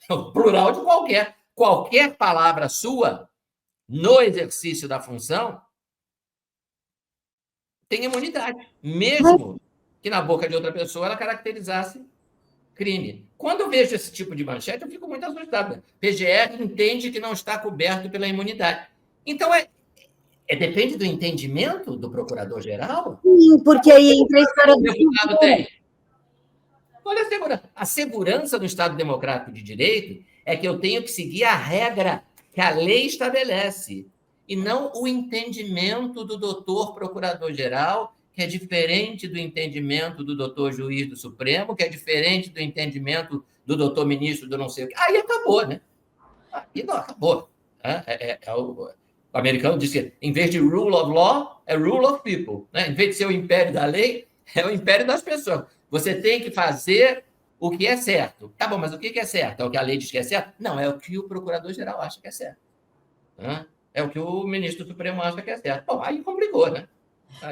O plural de qualquer. Qualquer palavra sua, no exercício da função, tem imunidade, mesmo que na boca de outra pessoa ela caracterizasse crime. Quando eu vejo esse tipo de manchete, eu fico muito assustado. PGR entende que não está coberto pela imunidade. Então, depende do entendimento do procurador-geral? Sim, porque aí entra a história do deputado tem. Olha a segurança. A segurança do Estado Democrático de Direito é que eu tenho que seguir a regra que a lei estabelece, e não o entendimento do doutor procurador-geral, que é diferente do entendimento do doutor juiz do Supremo, que é diferente do entendimento do doutor ministro do não sei o quê. Aí acabou, né? Aí não, acabou. O americano diz que, em vez de rule of law, é rule of people. Né? Em vez de ser o império da lei, é o império das pessoas. Você tem que fazer o que é certo. Tá bom, mas o que é certo? É o que a lei diz que é certo? Não, é o que o procurador-geral acha que é certo. Né? É o que o ministro Supremo acha que é certo. Bom, aí complicou, né?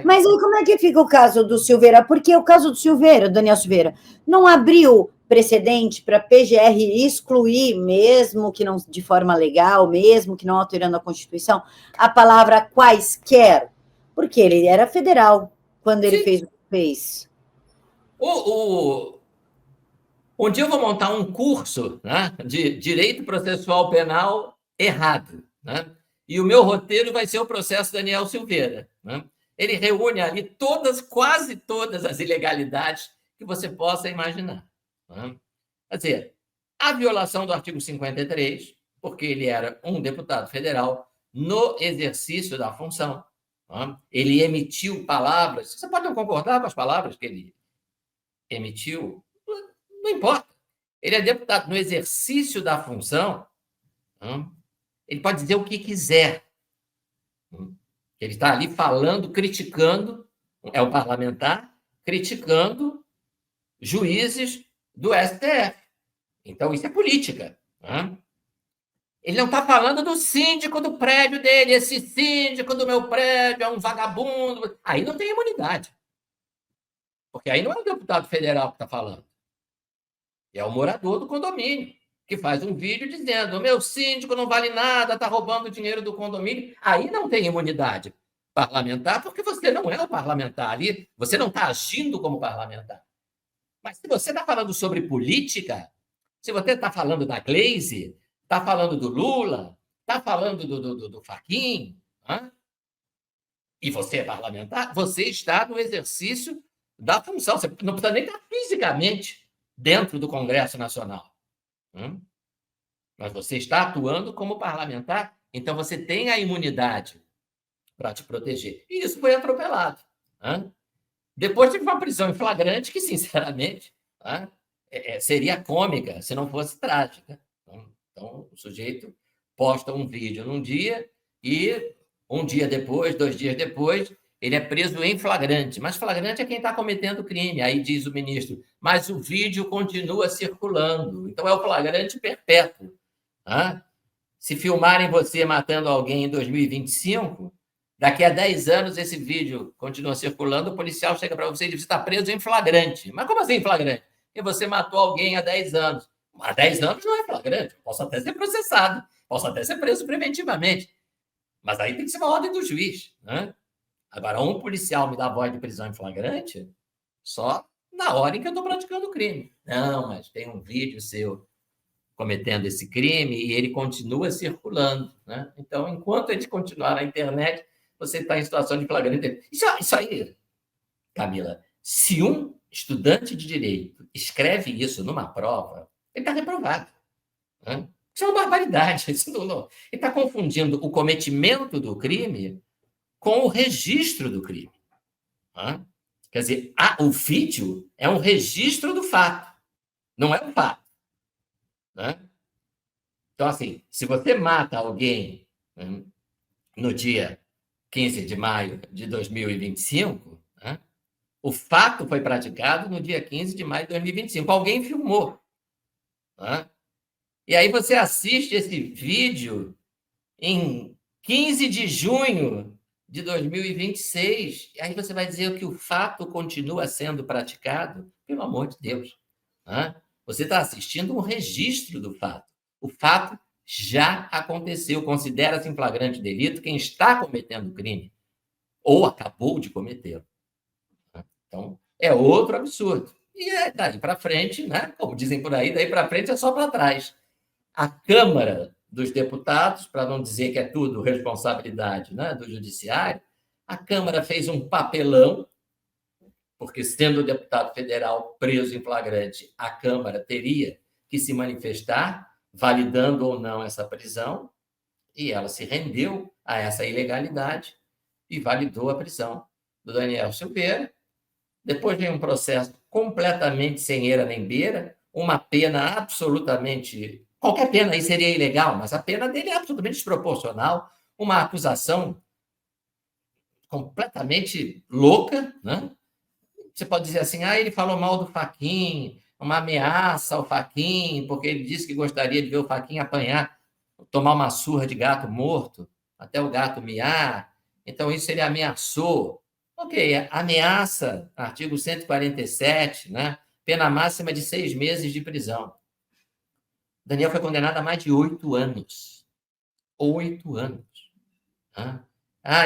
Mas aí como é que fica o caso do Silveira? Porque o caso do Silveira, Daniel Silveira, não abriu precedente para a PGR excluir, mesmo que não de forma legal, mesmo que não alterando a Constituição, a palavra quaisquer, porque ele era federal quando ele fez o que fez. Um dia eu vou montar um curso, né, de direito processual penal errado, né? E o meu roteiro vai ser o processo Daniel Silveira, né? Ele reúne ali quase todas as ilegalidades que você possa imaginar, né? Quer dizer, a violação do artigo 53, porque ele era um deputado federal no exercício da função, né? Ele emitiu palavras, você pode não concordar com as palavras que ele emitiu, não importa. Ele é deputado no exercício da função, ele pode dizer o que quiser. Ele está ali falando, criticando, é o parlamentar, criticando juízes do STF. Então, isso é política. Ele não está falando do síndico do prédio dele, esse síndico do meu prédio é um vagabundo. Aí não tem imunidade. Porque aí não é o deputado federal que está falando. É o morador do condomínio, que faz um vídeo dizendo: o meu síndico não vale nada, está roubando o dinheiro do condomínio. Aí não tem imunidade parlamentar, porque você não é o parlamentar ali, você não está agindo como parlamentar. Mas se você está falando sobre política, se você está falando da Gleisi, está falando do Lula, está falando do Fachin, e você é parlamentar, você está no exercício da função. Você não precisa nem estar fisicamente dentro do Congresso Nacional. Mas você está atuando como parlamentar, então você tem a imunidade para te proteger. E isso foi atropelado. Depois teve uma prisão em flagrante que, sinceramente, seria cômica se não fosse trágica. Então, o sujeito posta um vídeo num dia e um dia depois, 2 dias depois, ele é preso em flagrante. Mas flagrante é quem está cometendo crime. Aí diz o ministro, mas o vídeo continua circulando. Então, é o flagrante perpétuo. Se filmarem você matando alguém em 2025, daqui a 10 anos esse vídeo continua circulando, o policial chega para você e diz: você está preso em flagrante. Mas como assim em flagrante? Porque você matou alguém há 10 anos. Há 10 anos não é flagrante. Posso até ser processado, posso até ser preso preventivamente. Mas aí tem que ser uma ordem do juiz. Agora, um policial me dá voz de prisão em flagrante só na hora em que eu estou praticando o crime. Não, mas tem um vídeo seu cometendo esse crime e ele continua circulando. Então, enquanto ele continuar na internet, você está em situação de flagrante. Isso aí, Camila, se um estudante de direito escreve isso numa prova, ele está reprovado. Isso é uma barbaridade. Isso não. Ele está confundindo o cometimento do crime com o registro do crime. Quer dizer, o vídeo é um registro do fato, não é um fato. Então, assim, se você mata alguém no dia 15 de maio de 2025, o fato foi praticado no dia 15 de maio de 2025. Alguém filmou. E aí você assiste esse vídeo em 15 de junho de 2026, e aí você vai dizer que o fato continua sendo praticado? Pelo amor de Deus. Você está assistindo um registro do fato. O fato já aconteceu. Considera-se em flagrante delito quem está cometendo o crime ou acabou de cometê-lo. Então, é outro absurdo. E daí para frente, como dizem por aí, daí para frente é só para trás. A Câmara dos Deputados, para não dizer que é tudo responsabilidade do Judiciário, a Câmara fez um papelão, porque, sendo o deputado federal preso em flagrante, a Câmara teria que se manifestar, validando ou não essa prisão, e ela se rendeu a essa ilegalidade e validou a prisão do Daniel Silveira. Depois vem um processo completamente sem eira nem beira, uma pena absolutamente... Qualquer pena aí seria ilegal, mas a pena dele é absolutamente desproporcional, uma acusação completamente louca, né? Você pode dizer assim, ele falou mal do Fachin, uma ameaça ao Fachin, porque ele disse que gostaria de ver o Fachin apanhar, tomar uma surra de gato morto, até o gato miar. Então, isso ele ameaçou. Ok, ameaça, artigo 147, né? Pena máxima de 6 meses de prisão. Daniel foi condenado a mais de 8 anos. 8 anos. Né?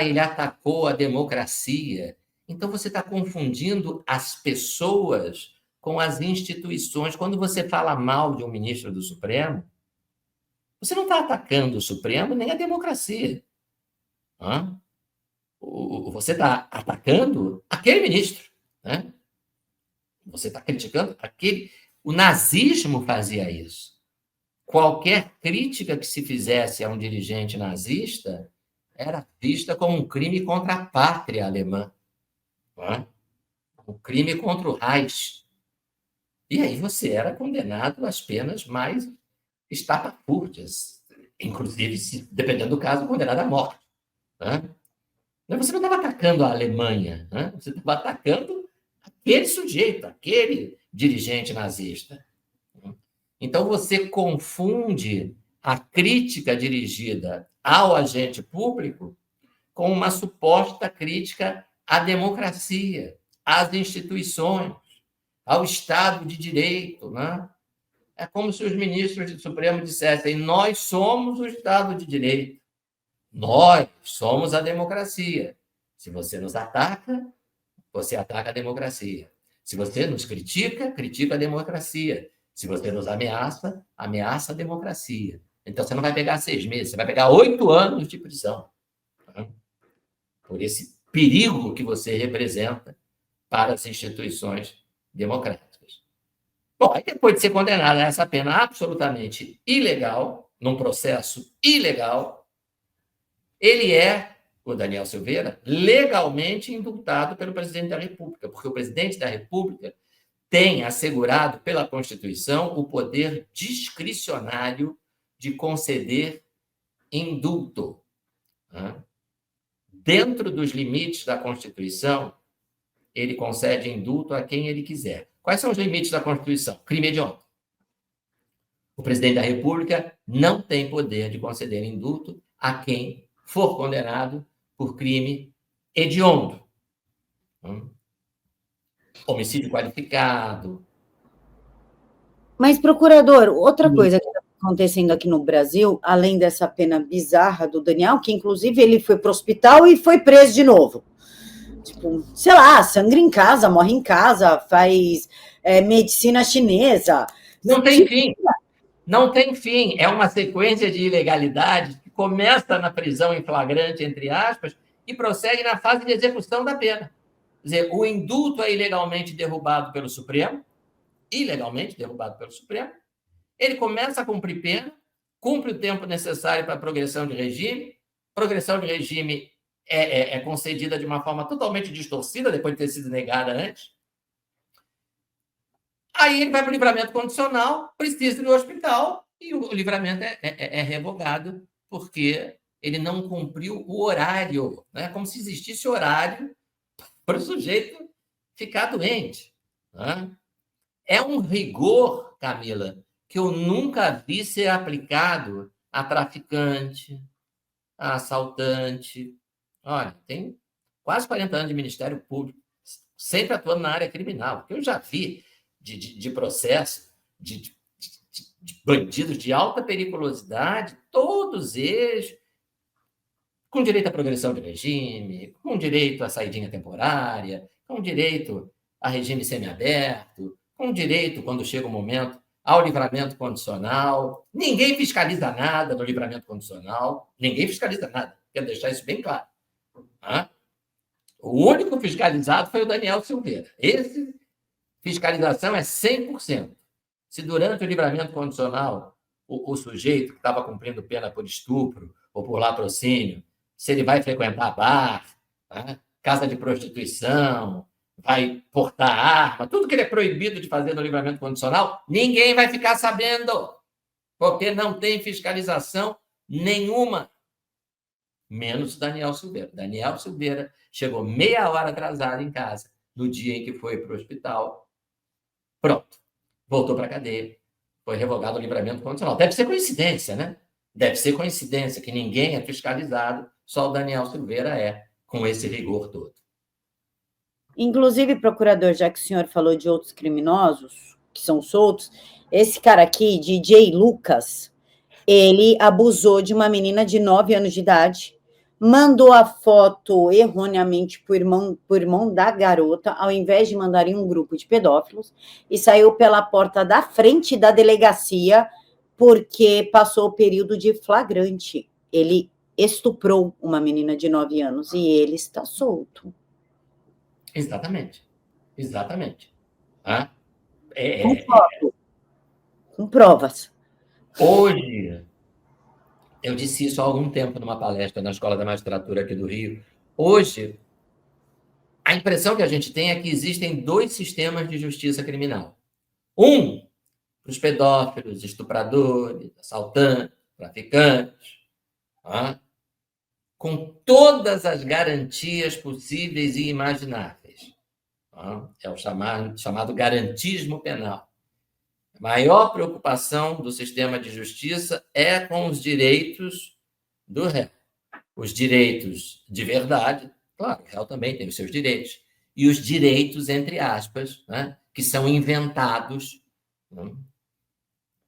Ele atacou a democracia. Então, você está confundindo as pessoas com as instituições. Quando você fala mal de um ministro do Supremo, você não está atacando o Supremo nem a democracia. Você está atacando aquele ministro. Né? Você está criticando aquele... O nazismo fazia isso. Qualquer crítica que se fizesse a um dirigente nazista era vista como um crime contra a pátria alemã. Um crime contra o Reich. E aí você era condenado às penas mais estapafúrdias, inclusive, dependendo do caso, condenado à morte. Você não estava atacando a Alemanha, você estava atacando aquele sujeito, aquele dirigente nazista. Então, você confunde a crítica dirigida ao agente público com uma suposta crítica à democracia, às instituições, ao Estado de Direito. Né? É como se os ministros do Supremo dissessem: nós somos o Estado de Direito, nós somos a democracia. Se você nos ataca, você ataca a democracia. Se você nos critica, critica a democracia. Se você nos ameaça, ameaça a democracia. Então, você não vai pegar 6 meses, você vai pegar 8 anos de prisão. Por esse perigo que você representa para as instituições democráticas. Bom, aí depois de ser condenado a essa pena absolutamente ilegal, num processo ilegal, ele é, o Daniel Silveira, legalmente indultado pelo presidente da República, porque o presidente da República tem assegurado pela Constituição o poder discricionário de conceder indulto. Dentro dos limites da Constituição, ele concede indulto a quem ele quiser. Quais são os limites da Constituição? Crime hediondo. O presidente da República não tem poder de conceder indulto a quem for condenado por crime hediondo. Homicídio qualificado. Mas, procurador, outra coisa que está acontecendo aqui no Brasil, além dessa pena bizarra do Daniel, que inclusive ele foi para o hospital e foi preso de novo. Tipo, sei lá, sangra em casa, morre em casa, faz medicina chinesa. Não tem fim. Não tem fim. É uma sequência de ilegalidades que começa na prisão em flagrante, entre aspas, e prossegue na fase de execução da pena. Quer dizer, o indulto é ilegalmente derrubado pelo Supremo, ele começa a cumprir pena, cumpre o tempo necessário para a progressão de regime é concedida de uma forma totalmente distorcida, depois de ter sido negada antes. Aí ele vai para o livramento condicional, precisa ir ao hospital, e o livramento é revogado, porque ele não cumpriu o horário, né? Como se existisse horário para o sujeito ficar doente. Né? É um rigor, Camila, que eu nunca vi ser aplicado a traficante, a assaltante. Olha, tem quase 40 anos de Ministério Público, sempre atuando na área criminal, porque eu já vi de processo de bandidos de alta periculosidade, todos eles com direito à progressão de regime, com direito à saidinha temporária, com direito a regime semiaberto, com direito, quando chega o momento, ao livramento condicional. Ninguém fiscaliza nada no livramento condicional, ninguém fiscaliza nada, quero deixar isso bem claro. O único fiscalizado foi o Daniel Silveira. Esse fiscalização é 100%. Se durante o livramento condicional o sujeito que estava cumprindo pena por estupro ou por latrocínio, se ele vai frequentar bar, casa de prostituição, vai portar arma, tudo que ele é proibido de fazer no livramento condicional, ninguém vai ficar sabendo, porque não tem fiscalização nenhuma, menos Daniel Silveira. Daniel Silveira chegou meia hora atrasado em casa, no dia em que foi para o hospital, pronto, voltou para a cadeia, foi revogado o livramento condicional. Deve ser coincidência, né? Deve ser coincidência que ninguém é fiscalizado, só o Daniel Silveira é, com esse rigor todo. Inclusive, procurador, já que o senhor falou de outros criminosos que são soltos, esse cara aqui, DJ Lucas, ele abusou de uma menina de 9 anos de idade, mandou a foto erroneamente para o irmão da garota, ao invés de mandar em um grupo de pedófilos, e saiu pela porta da frente da delegacia porque passou o período de flagrante. Ele estuprou uma menina de 9 anos e ele está solto. Exatamente. Exatamente. Ah, com provas. Hoje, eu disse isso há algum tempo numa palestra na Escola da Magistratura aqui do Rio. Hoje, a impressão que a gente tem é que existem dois sistemas de justiça criminal. Um, para os pedófilos, estupradores, assaltantes, traficantes, com todas as garantias possíveis e imagináveis. É o chamado garantismo penal. A maior preocupação do sistema de justiça é com os direitos do réu. Os direitos de verdade, claro, o réu também tem os seus direitos, e os direitos, entre aspas, né, que são inventados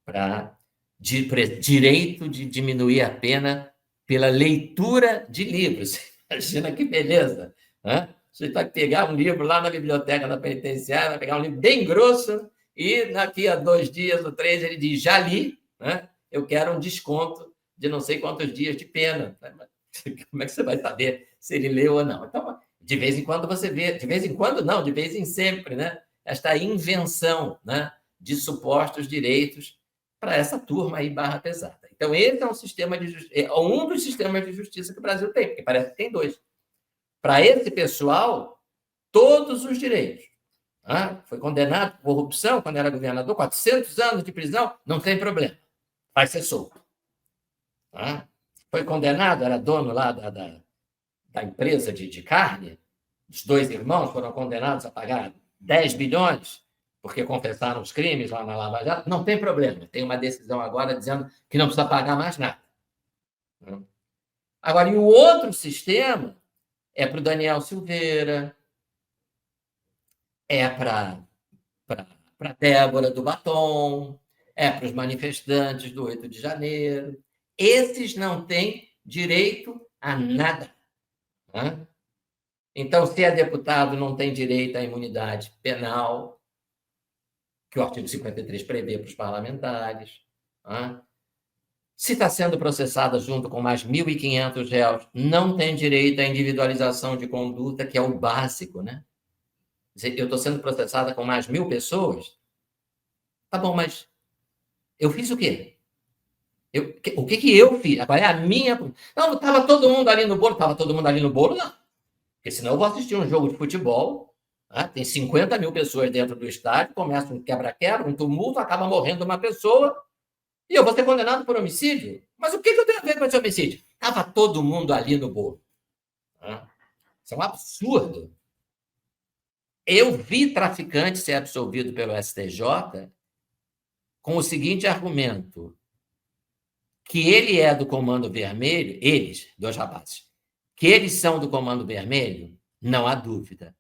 para direito de diminuir a pena pela leitura de livros. Imagina que beleza! Né? Você vai pegar um livro lá na biblioteca da penitenciária, vai pegar um livro bem grosso, e daqui a 2 dias ou 3 ele diz, já li, né? Eu quero um desconto de não sei quantos dias de pena. Como é que você vai saber se ele leu ou não? Então, de vez em quando você vê, de vez em quando não, de vez em sempre, né? Esta invenção, né, de supostos direitos para essa turma aí barra pesada. Então, esse é um sistema de justiça, é um dos sistemas de justiça que o Brasil tem, porque parece que tem 2. Para esse pessoal, todos os direitos. Foi condenado por corrupção quando era governador, 400 anos de prisão, não tem problema, vai ser solto. Foi condenado, era dono lá da empresa de carne, os 2 irmãos foram condenados a pagar 10 bilhões, porque confessaram os crimes lá na Lava Jato, não tem problema, tem uma decisão agora dizendo que não precisa pagar mais nada. Agora, e o outro sistema é para o Daniel Silveira, é para a Débora do Batom, é para os manifestantes do 8 de janeiro. Esses não têm direito a nada. Então, se é deputado, não tem direito à imunidade penal, que o artigo 53 prevê para os parlamentares. Se está sendo processada junto com mais 1.500 réus, não tem direito à individualização de conduta, que é o básico, né? Eu estou sendo processada com mais 1.000 pessoas? Tá bom, mas eu fiz o quê? O que eu fiz? Qual é a minha... Não, estava todo mundo ali no bolo. Estava todo mundo ali no bolo, não. Porque senão eu vou assistir um jogo de futebol, tem 50.000 pessoas dentro do estádio, começa um quebra-quebra, um tumulto, acaba morrendo uma pessoa, e eu vou ser condenado por homicídio. Mas o que eu tenho a ver com esse homicídio? Estava todo mundo ali no bolo. Isso é um absurdo. Eu vi traficante ser absolvido pelo STJ com o seguinte argumento, que ele é do Comando Vermelho, eles, 2 rapazes, que eles são do Comando Vermelho, não há dúvida.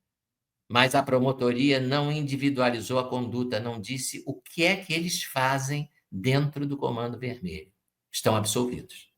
Mas a promotoria não individualizou a conduta, não disse o que é que eles fazem dentro do Comando Vermelho. Estão absolvidos.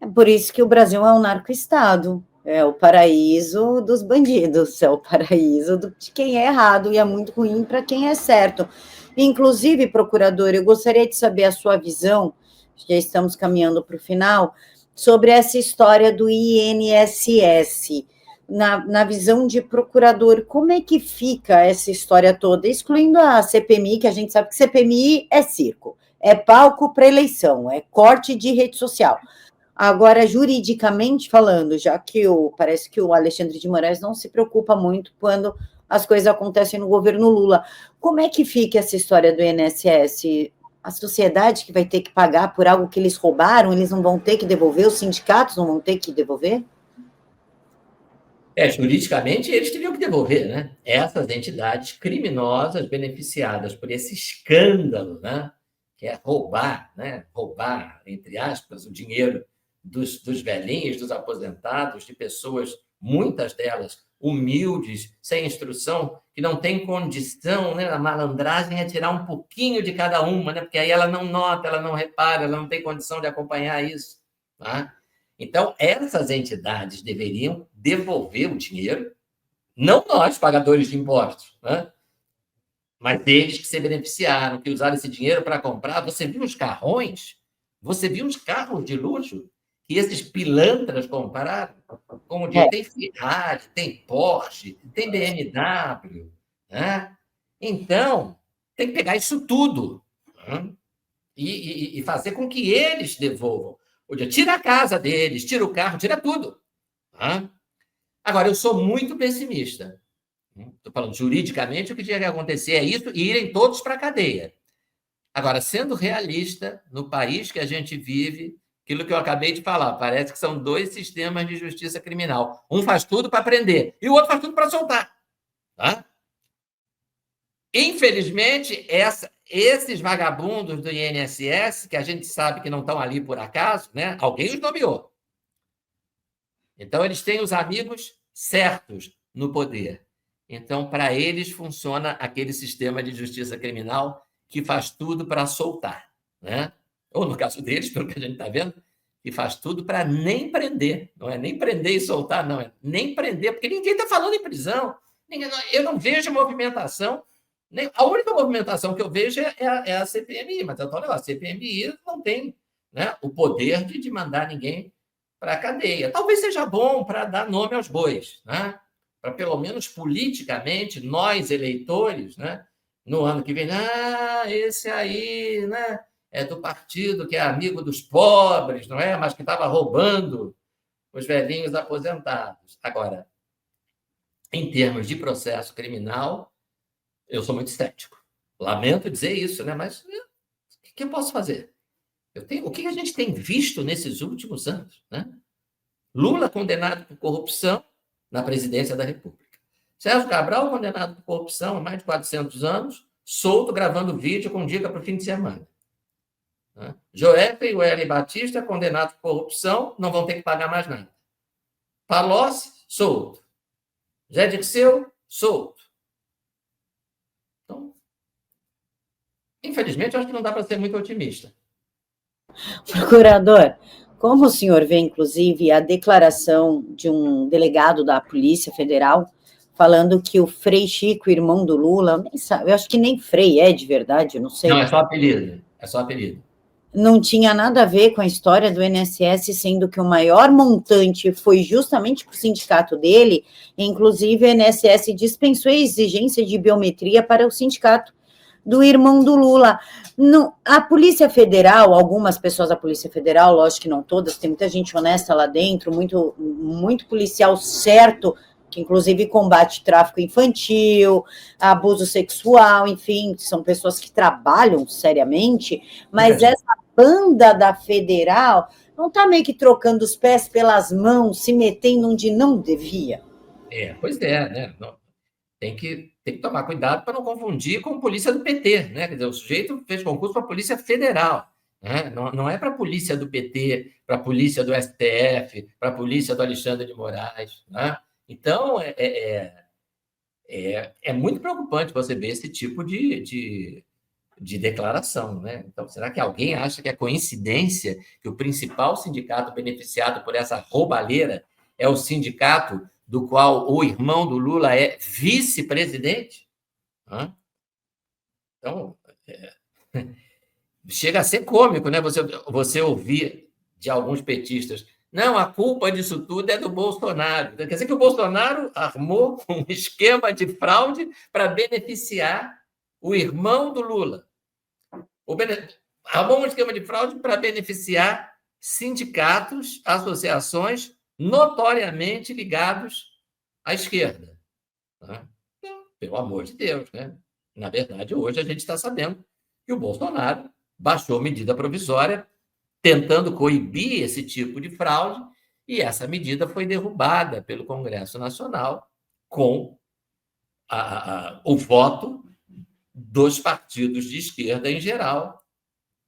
É por isso que o Brasil é um narco-estado. É o paraíso dos bandidos, é o paraíso de quem é errado e é muito ruim para quem é certo. Inclusive, procurador, eu gostaria de saber a sua visão, já estamos caminhando para o final, sobre essa história do INSS. Na visão de procurador, como é que fica essa história toda, excluindo a CPMI, que a gente sabe que CPMI é circo, é palco para eleição, é corte de rede social. Agora, juridicamente falando, já que parece que o Alexandre de Moraes não se preocupa muito quando as coisas acontecem no governo Lula, como é que fica essa história do INSS? A sociedade que vai ter que pagar por algo que eles roubaram, eles não vão ter que devolver, os sindicatos não vão ter que devolver? Juridicamente, eles teriam que devolver, né? Essas entidades criminosas beneficiadas por esse escândalo, né? Que é roubar, né? Roubar, entre aspas, o dinheiro dos velhinhos, dos aposentados, de pessoas, muitas delas humildes, sem instrução, que não têm condição, né? A malandragem é tirar um pouquinho de cada uma, né? Porque aí ela não nota, ela não repara, ela não tem condição de acompanhar isso, tá? Então, essas entidades deveriam devolver o dinheiro, não nós, pagadores de impostos, né? Mas eles que se beneficiaram, que usaram esse dinheiro para comprar. Você viu os carrões? Você viu os carros de luxo que esses pilantras compraram? Como diz, tem Ferrari, tem Porsche, tem BMW, né? Então, tem que pegar isso tudo, né? E fazer com que eles devolvam. Tira a casa deles, tira o carro, tira tudo. Tá? Agora, eu sou muito pessimista. Estou falando juridicamente, o que tinha que acontecer é isso e irem todos para a cadeia. Agora, sendo realista, no país que a gente vive, aquilo que eu acabei de falar, parece que são dois sistemas de justiça criminal. Um faz tudo para prender e o outro faz tudo para soltar. Tá? Infelizmente, esses vagabundos do INSS, que a gente sabe que não estão ali por acaso, né? Alguém os nomeou. Então, eles têm os amigos certos no poder. Então, para eles, funciona aquele sistema de justiça criminal que faz tudo para soltar. Né? Ou, no caso deles, pelo que a gente está vendo, que faz tudo para nem prender. Não é nem prender e soltar, não. É nem prender, porque ninguém está falando em prisão. Eu não vejo movimentação. A única movimentação que eu vejo é a CPMI, mas eu estou falando, a CPMI não tem, né, o poder de mandar ninguém para a cadeia. Talvez seja bom para dar nome aos bois, né? Para, pelo menos politicamente, nós, eleitores, né, no ano que vem, esse aí, né, é do partido que é amigo dos pobres, não é? Mas que estava roubando os velhinhos aposentados. Agora, em termos de processo criminal, eu sou muito cético. Lamento dizer isso, né? Mas o que eu posso fazer? O que a gente tem visto nesses últimos anos, né? Lula condenado por corrupção na presidência da República. Sérgio Cabral condenado por corrupção há mais de 400 anos, solto gravando vídeo com dica para o fim de semana. Joefa e o Hélio Batista condenados por corrupção, não vão ter que pagar mais nada. Palocci, solto. Zé Dirceu, solto. Então, infelizmente, eu acho que não dá para ser muito otimista. Procurador, como o senhor vê, inclusive, a declaração de um delegado da Polícia Federal falando que o Frei Chico, irmão do Lula, eu acho que nem Frei é de verdade, eu não sei. Não, é só apelido. É só apelido. Não tinha nada a ver com a história do INSS, sendo que o maior montante foi justamente para o sindicato dele, inclusive o INSS dispensou a exigência de biometria para o sindicato do irmão do Lula. A Polícia Federal, algumas pessoas da Polícia Federal, lógico que não todas, tem muita gente honesta lá dentro, muito, muito policial certo, que inclusive combate tráfico infantil, abuso sexual, enfim, são pessoas que trabalham seriamente, mas essa banda da Federal não está meio que trocando os pés pelas mãos, se metendo onde não devia? Pois é, né? Não, tem que tomar cuidado para não confundir com a polícia do PT, né? Quer dizer, o sujeito fez concurso para a Polícia Federal, né? Não é para a polícia do PT, para a polícia do STF, para a polícia do Alexandre de Moraes, né? Então, é muito preocupante você ver esse tipo de declaração, né? Então, será que alguém acha que é coincidência que o principal sindicato beneficiado por essa roubalheira é o sindicato do qual o irmão do Lula é vice-presidente? Então, chega a ser cômico, né? Você ouvir de alguns petistas, não, a culpa disso tudo é do Bolsonaro. Quer dizer que o Bolsonaro armou um esquema de fraude para beneficiar o irmão do Lula. Armou um esquema de fraude para beneficiar sindicatos, associações notoriamente ligados à esquerda. Tá? Então, pelo amor de Deus, né? Na verdade, hoje a gente está sabendo que o Bolsonaro baixou medida provisória tentando coibir esse tipo de fraude, e essa medida foi derrubada pelo Congresso Nacional com o voto dos partidos de esquerda em geral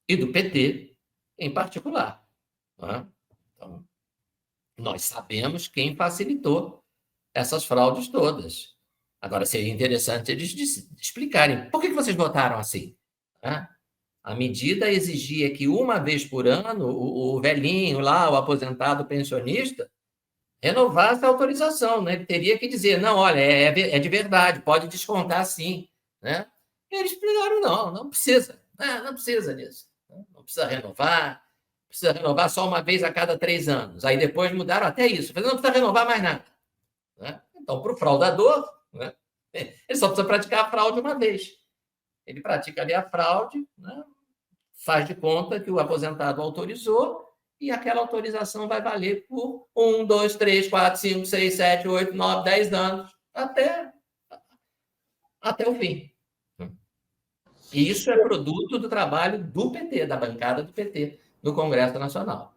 e do PT em particular. Né? Então, nós sabemos quem facilitou essas fraudes todas. Agora, seria interessante eles explicarem por que vocês votaram assim. Né? A medida exigia que uma vez por ano o velhinho lá, o aposentado pensionista, renovasse a autorização, né? Ele teria que dizer, não, olha, é de verdade, pode descontar sim. Né? E eles explicaram, não precisa, não precisa disso. Não precisa renovar só uma vez a cada 3 anos. Aí depois mudaram até isso, não precisa renovar mais nada. Né? Então, para o fraudador, né? Ele só precisa praticar a fraude uma vez. Ele pratica ali a fraude, né? Faz de conta que o aposentado autorizou e aquela autorização vai valer por 1, 2, 3, 4, 5, 6, 7, 8, 9, 10 anos, até o fim. E isso é produto do trabalho do PT, da bancada do PT, no Congresso Nacional.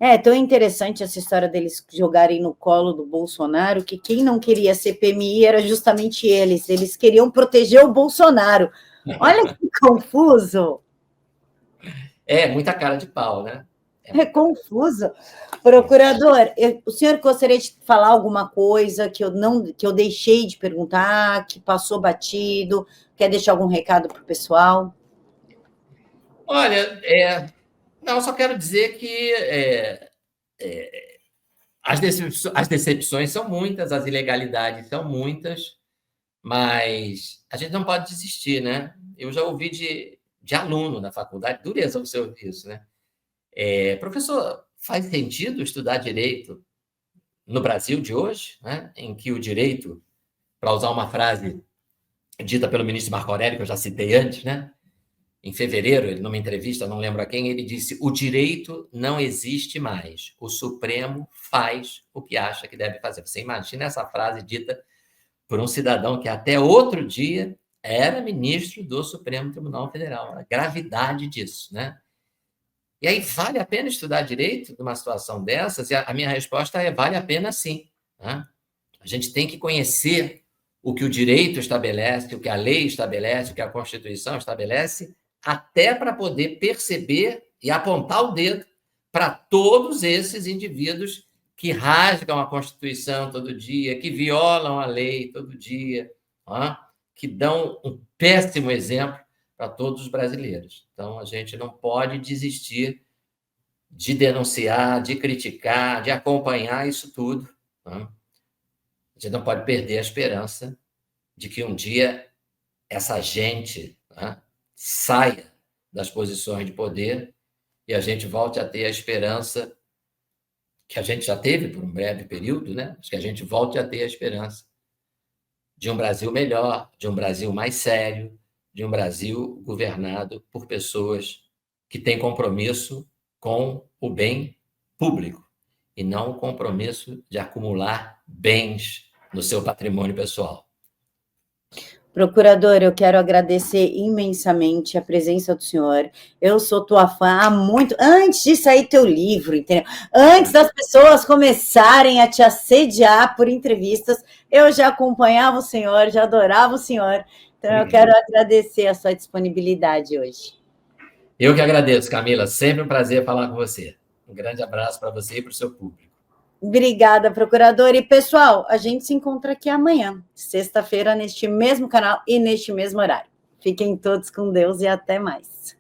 É tão interessante essa história deles jogarem no colo do Bolsonaro, que quem não queria CPMI era justamente eles. Eles queriam proteger o Bolsonaro. Olha que confuso. É, muita cara de pau, né? É confuso. Procurador, o senhor gostaria de falar alguma coisa que eu deixei de perguntar, que passou batido? Quer deixar algum recado para o pessoal? Olha, não, só quero dizer que as decepções são muitas, as ilegalidades são muitas, mas a gente não pode desistir, né? Eu já ouvi de aluno na faculdade, dureza você ouvir isso, né? Professor, faz sentido estudar direito no Brasil de hoje, né? Em que o direito, para usar uma frase dita pelo ministro Marco Aurélio, que eu já citei antes, né? Em fevereiro, ele, numa entrevista, não lembro a quem, ele disse: o direito não existe mais, o Supremo faz o que acha que deve fazer. Você imagina essa frase dita por um cidadão que até outro dia era ministro do Supremo Tribunal Federal. A gravidade disso, né? E aí, vale a pena estudar direito numa situação dessas? E a minha resposta é: vale a pena sim. Né? A gente tem que conhecer o que o direito estabelece, o que a lei estabelece, o que a Constituição estabelece, até para poder perceber e apontar o dedo para todos esses indivíduos que rasgam a Constituição todo dia, que violam a lei todo dia, que dão um péssimo exemplo para todos os brasileiros. Então, a gente não pode desistir de denunciar, de criticar, de acompanhar isso tudo. A gente não pode perder a esperança de que um dia essa gente saia das posições de poder e a gente volte a ter a esperança que a gente já teve por um breve período, né? Mas que a gente volte a ter a esperança de um Brasil melhor, de um Brasil mais sério, de um Brasil governado por pessoas que têm compromisso com o bem público e não o compromisso de acumular bens no seu patrimônio pessoal. Procurador, eu quero agradecer imensamente a presença do senhor. Eu sou tua fã há muito... Antes de sair teu livro, entendeu? Antes das pessoas começarem a te assediar por entrevistas, eu já acompanhava o senhor, já adorava o senhor. Então, eu quero agradecer a sua disponibilidade hoje. Eu que agradeço, Camila. Sempre um prazer falar com você. Um grande abraço para você e para o seu público. Obrigada, procurador. E, pessoal, a gente se encontra aqui amanhã, sexta-feira, neste mesmo canal e neste mesmo horário. Fiquem todos com Deus e até mais.